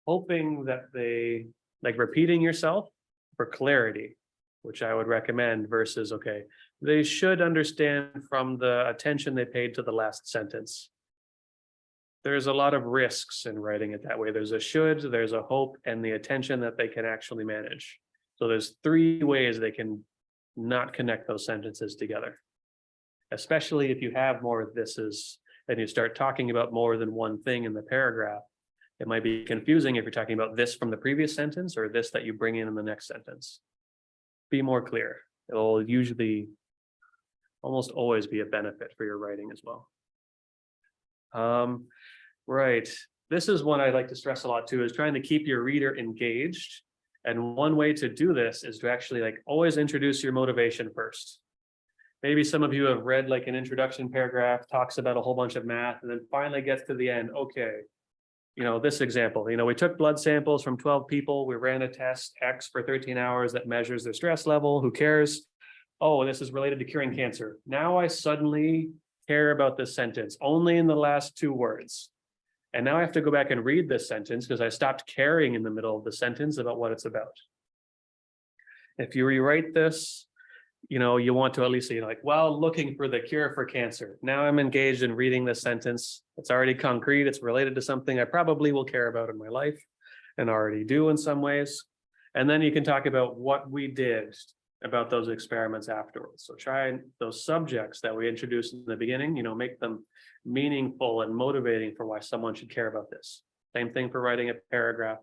hoping that they, like repeating yourself for clarity, which I would recommend, versus, okay, they should understand from the attention they paid to the last sentence. There's a lot of risks in writing it that way. There's a should, there's a hope, and the attention that they can actually manage. So there's 3 ways they can not connect those sentences together. Especially if you have more thises and you start talking about more than one thing in the paragraph. It might be confusing if you're talking about this from the previous sentence or this that you bring in the next sentence. Be more clear. It'll usually almost always be a benefit for your writing as well. Right. This is one I like to stress a lot too, is trying to keep your reader engaged. And one way to do this is to actually like always introduce your motivation first. Maybe some of you have read like an introduction paragraph, talks about a whole bunch of math, and then finally gets to the end. Okay, this example, we took blood samples from 12 people. We ran a test X for 13 hours that measures their stress level. Who cares? Oh, this is related to curing cancer. Now I suddenly care about this sentence only in the last 2 words. And now I have to go back and read this sentence because I stopped caring in the middle of the sentence about what it's about. If you rewrite this, you want to at least say while looking for the cure for cancer. Now I'm engaged in reading this sentence. It's already concrete. It's related to something I probably will care about in my life and already do in some ways. And then you can talk about what we did about those experiments afterwards. So try those subjects that we introduced in the beginning, make them meaningful and motivating for why someone should care about this. Same thing for writing a paragraph.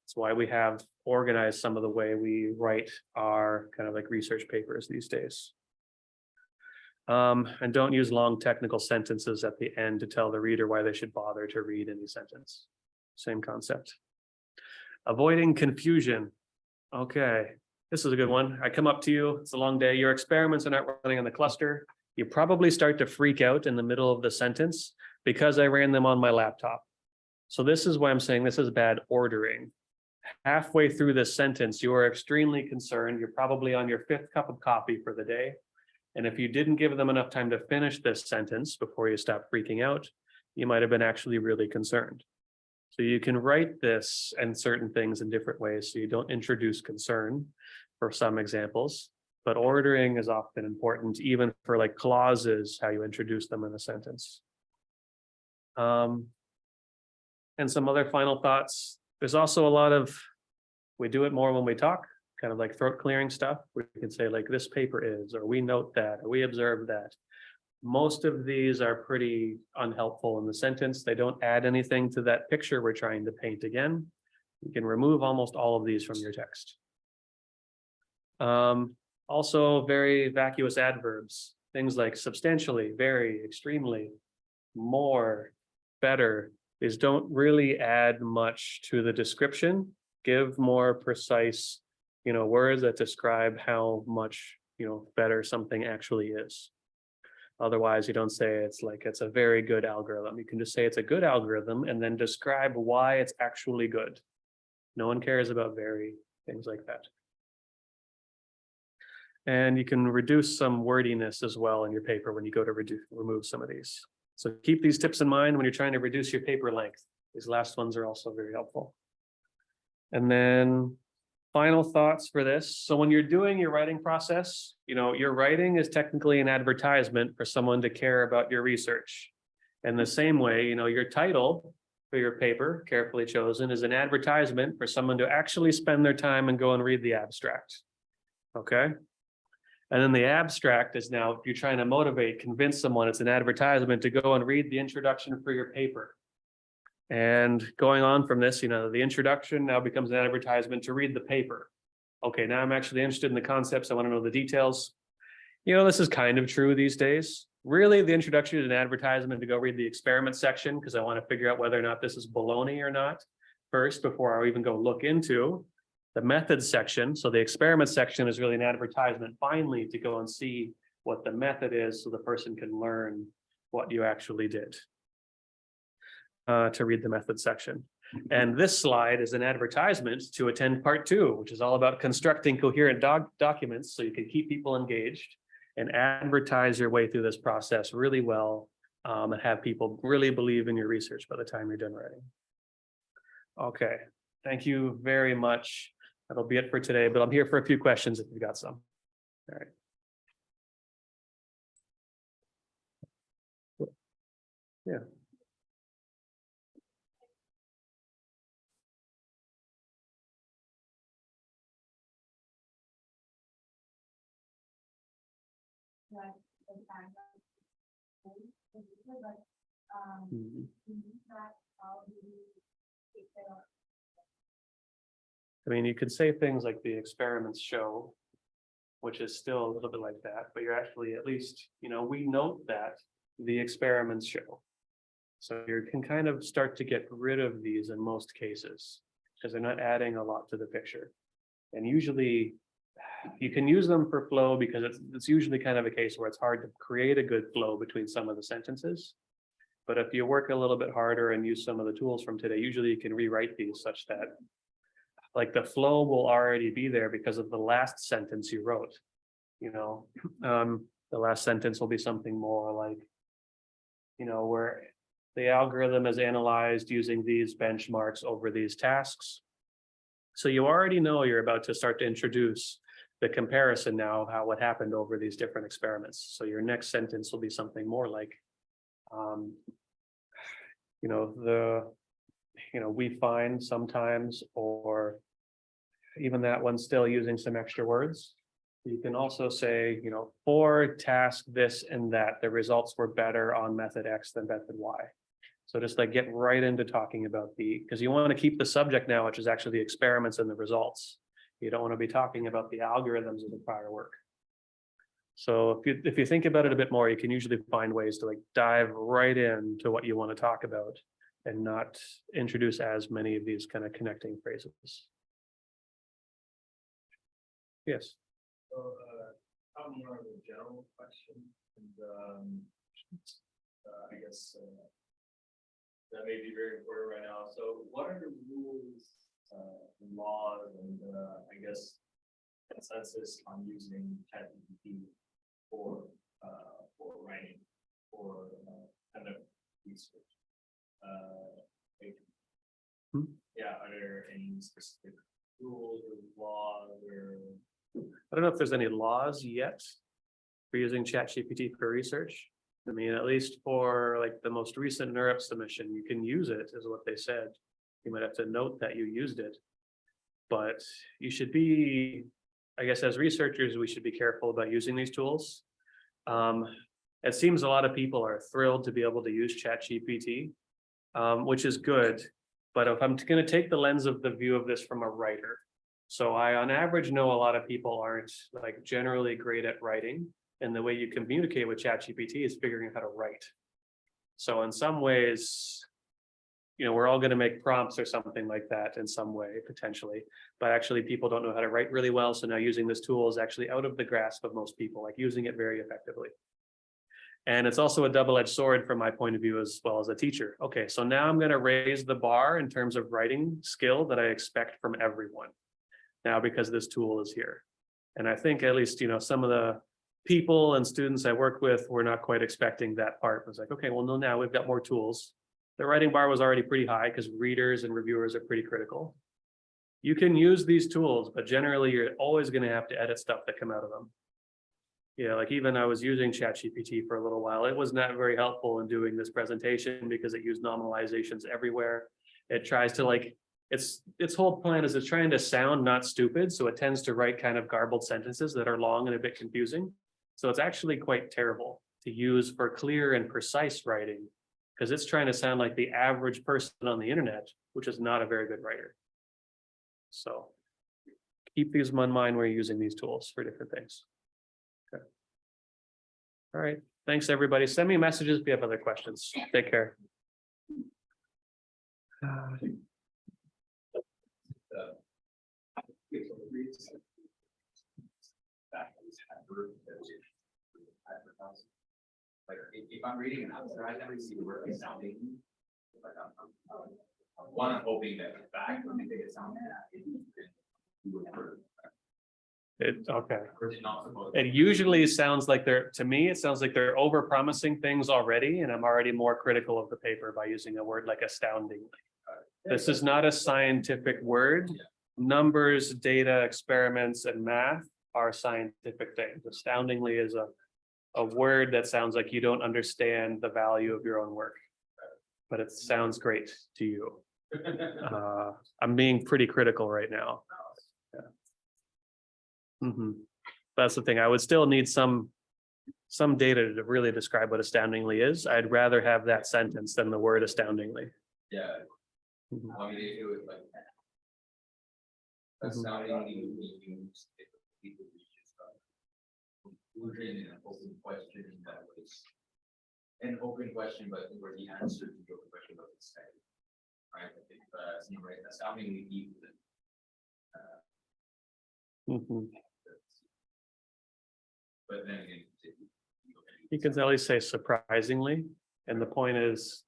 That's why we have organized some of the way we write our kind of like research papers these days. And don't use long technical sentences at the end to tell the reader why they should bother to read any sentence. Same concept. Avoiding confusion. Okay, this is a good one. I come up to you, it's a long day. Your experiments are not running on the cluster. You probably start to freak out in the middle of the sentence because I ran them on my laptop. So this is why I'm saying this is bad ordering. Halfway through this sentence, you are extremely concerned. You're probably on your 5th cup of coffee for the day. And if you didn't give them enough time to finish this sentence before you stop freaking out, you might have been actually really concerned. So you can write this and certain things in different ways so you don't introduce concern for some examples, but ordering is often important, even for like clauses, how you introduce them in a sentence. And some other final thoughts. There's also a lot of, we do it more when we talk, kind of like throat clearing stuff. We can say like this paper is, or we note that, or we observe that. Most of these are pretty unhelpful in the sentence. They don't add anything to that picture we're trying to paint again. You can remove almost all of these from your text. Also very vacuous adverbs, things like substantially, very, extremely, more, better. These don't really add much to the description. Give more precise, words that describe how much, better something actually is. Otherwise, you don't say it's a very good algorithm. You can just say it's a good algorithm and then describe why it's actually good. No one cares about very, things like that. And you can reduce some wordiness as well in your paper when you go to remove some of these. So keep these tips in mind when you're trying to reduce your paper length. These last ones are also very helpful. And then final thoughts for this. So when you're doing your writing process, your writing is technically an advertisement for someone to care about your research. And the same way, your title for your paper, carefully chosen, is an advertisement for someone to actually spend their time and go and read the abstract. Okay? And then the abstract is now, if you're trying to motivate, convince someone, it's an advertisement to go and read the introduction for your paper. And going on from this, the introduction now becomes an advertisement to read the paper. Okay, now I'm actually interested in the concepts. I want to know the details. This is kind of true these days. Really, the introduction is an advertisement to go read the experiment section because I want to figure out whether or not this is baloney or not first before I even go look into The methods section, so the experiment section is really an advertisement finally to go and see what the method is so the person can learn what you actually did. To read the method section. And this slide is an advertisement to attend part 2, which is all about constructing coherent documents so you can keep people engaged and advertise your way through this process really well, and have people really believe in your research by the time you're done writing. Okay, thank you very much. That'll be it for today, but I'm here for a few questions if you've got some. All right. Yeah. Like, the time, but, Mhm. that, how do you take care of? I mean, you could say things like the experiments show, which is still a little bit like that, but you're actually at least, we note that the experiments show. So you can kind of start to get rid of these in most cases because they're not adding a lot to the picture. And usually you can use them for flow because it's usually kind of a case where it's hard to create a good flow between some of the sentences. But if you work a little bit harder and use some of the tools from today, usually you can rewrite these such that like the flow will already be there because of the last sentence you wrote. The last sentence will be something more like, where the algorithm is analyzed using these benchmarks over these tasks. So you already know you're about to start to introduce the comparison now, what happened over these different experiments. So your next sentence will be something more like, we find sometimes, or even that one still using some extra words. You can also say, for task this and that, the results were better on method X than method Y. So just like get right into talking about because you want to keep the subject now, which is actually the experiments and the results. You don't want to be talking about the algorithms of the prior work. So if you think about it a bit more, you can usually find ways to like dive right into what you want to talk about and not introduce as many of these kind of connecting phrases. Yes. So, I'm more of a general question, and I guess that may be very important right now. So, what are the rules, and laws, and I guess consensus on using ChatGPT for writing, for kind of research? Like, yeah, are there any specific rules or laws or? I don't know if there's any laws yet for using ChatGPT for research. I mean, at least for like the most recent NeurIP submission, you can use it, is what they said. You might have to note that you used it, but you should be, I guess, as researchers, we should be careful about using these tools. It seems a lot of people are thrilled to be able to use ChatGPT, which is good. But if I'm going to take the lens of the view of this from a writer, so I, on average, know a lot of people aren't like generally great at writing, and the way you communicate with ChatGPT is figuring out how to write. So in some ways, we're all going to make prompts or something like that in some way, potentially, but actually people don't know how to write really well. So now using this tool is actually out of the grasp of most people, like using it very effectively. And it's also a double-edged sword from my point of view as well as a teacher. Okay, so now I'm going to raise the bar in terms of writing skill that I expect from everyone now because this tool is here. And I think at least, some of the people and students I work with were not quite expecting that part. It was like, okay, well, no, now we've got more tools. The writing bar was already pretty high because readers and reviewers are pretty critical. You can use these tools, but generally you're always going to have to edit stuff that come out of them. Like even I was using ChatGPT for a little while. It was not very helpful in doing this presentation because it used nominalizations everywhere. It tries to its whole plan is it's trying to sound not stupid. So it tends to write kind of garbled sentences that are long and a bit confusing. So it's actually quite terrible to use for clear and precise writing because it's trying to sound like the average person on the internet, which is not a very good writer. So keep these in mind when you're using these tools for different things. Okay. All right. Thanks, everybody. Send me messages if you have other questions. Take care. word that is advertised. Like, if I'm reading an abstract, I never see the word sounding. Like, I'm hoping that the fact when they make it sound. Okay. Or is it not supposed? It usually sounds like to me, it sounds like they're over promising things already, and I'm already more critical of the paper by using a word like astounding. This is not a scientific word. Numbers, data, experiments, and math are scientific things. Astoundingly is a word that sounds like you don't understand the value of your own work, but it sounds great to you. I'm being pretty critical right now. Mhm. That's the thing. I would still need some data to really describe what astoundingly is. I'd rather have that sentence than the word astoundingly. Yeah, Mhm. I mean, it was like. Astoundingly used. If people just conclusion in an open question that was. An open question, but where the answer to the open question was stated. Right, I think, right, astoundingly deep. Mhm. But then again. You can at least say surprisingly, and the point is,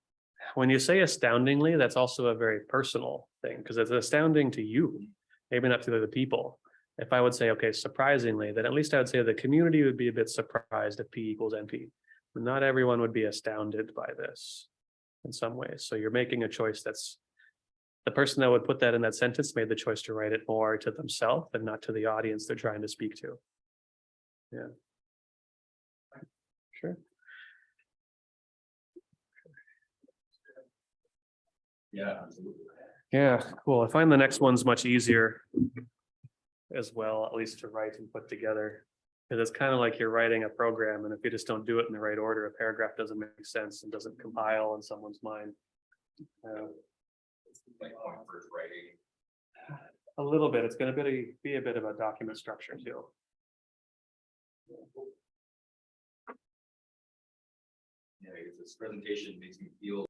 when you say astoundingly, that's also a very personal thing, because it's astounding to you, maybe not to the other people. If I would say, okay, surprisingly, then at least I would say the community would be a bit surprised if P equals NP. Not everyone would be astounded by this in some ways. So you're making a choice that's, the person that would put that in that sentence made the choice to write it more to themselves and not to the audience they're trying to speak to. Yeah. Sure. Yeah, absolutely. Yeah, cool. I find the next one's much easier as well, at least to write and put together. Because it's kind of like you're writing a program, and if you just don't do it in the right order, a paragraph doesn't make sense and doesn't compile in someone's mind. Like when first writing. A little bit. It's going to be a bit of a document structure too. Yeah, I guess this presentation makes me feel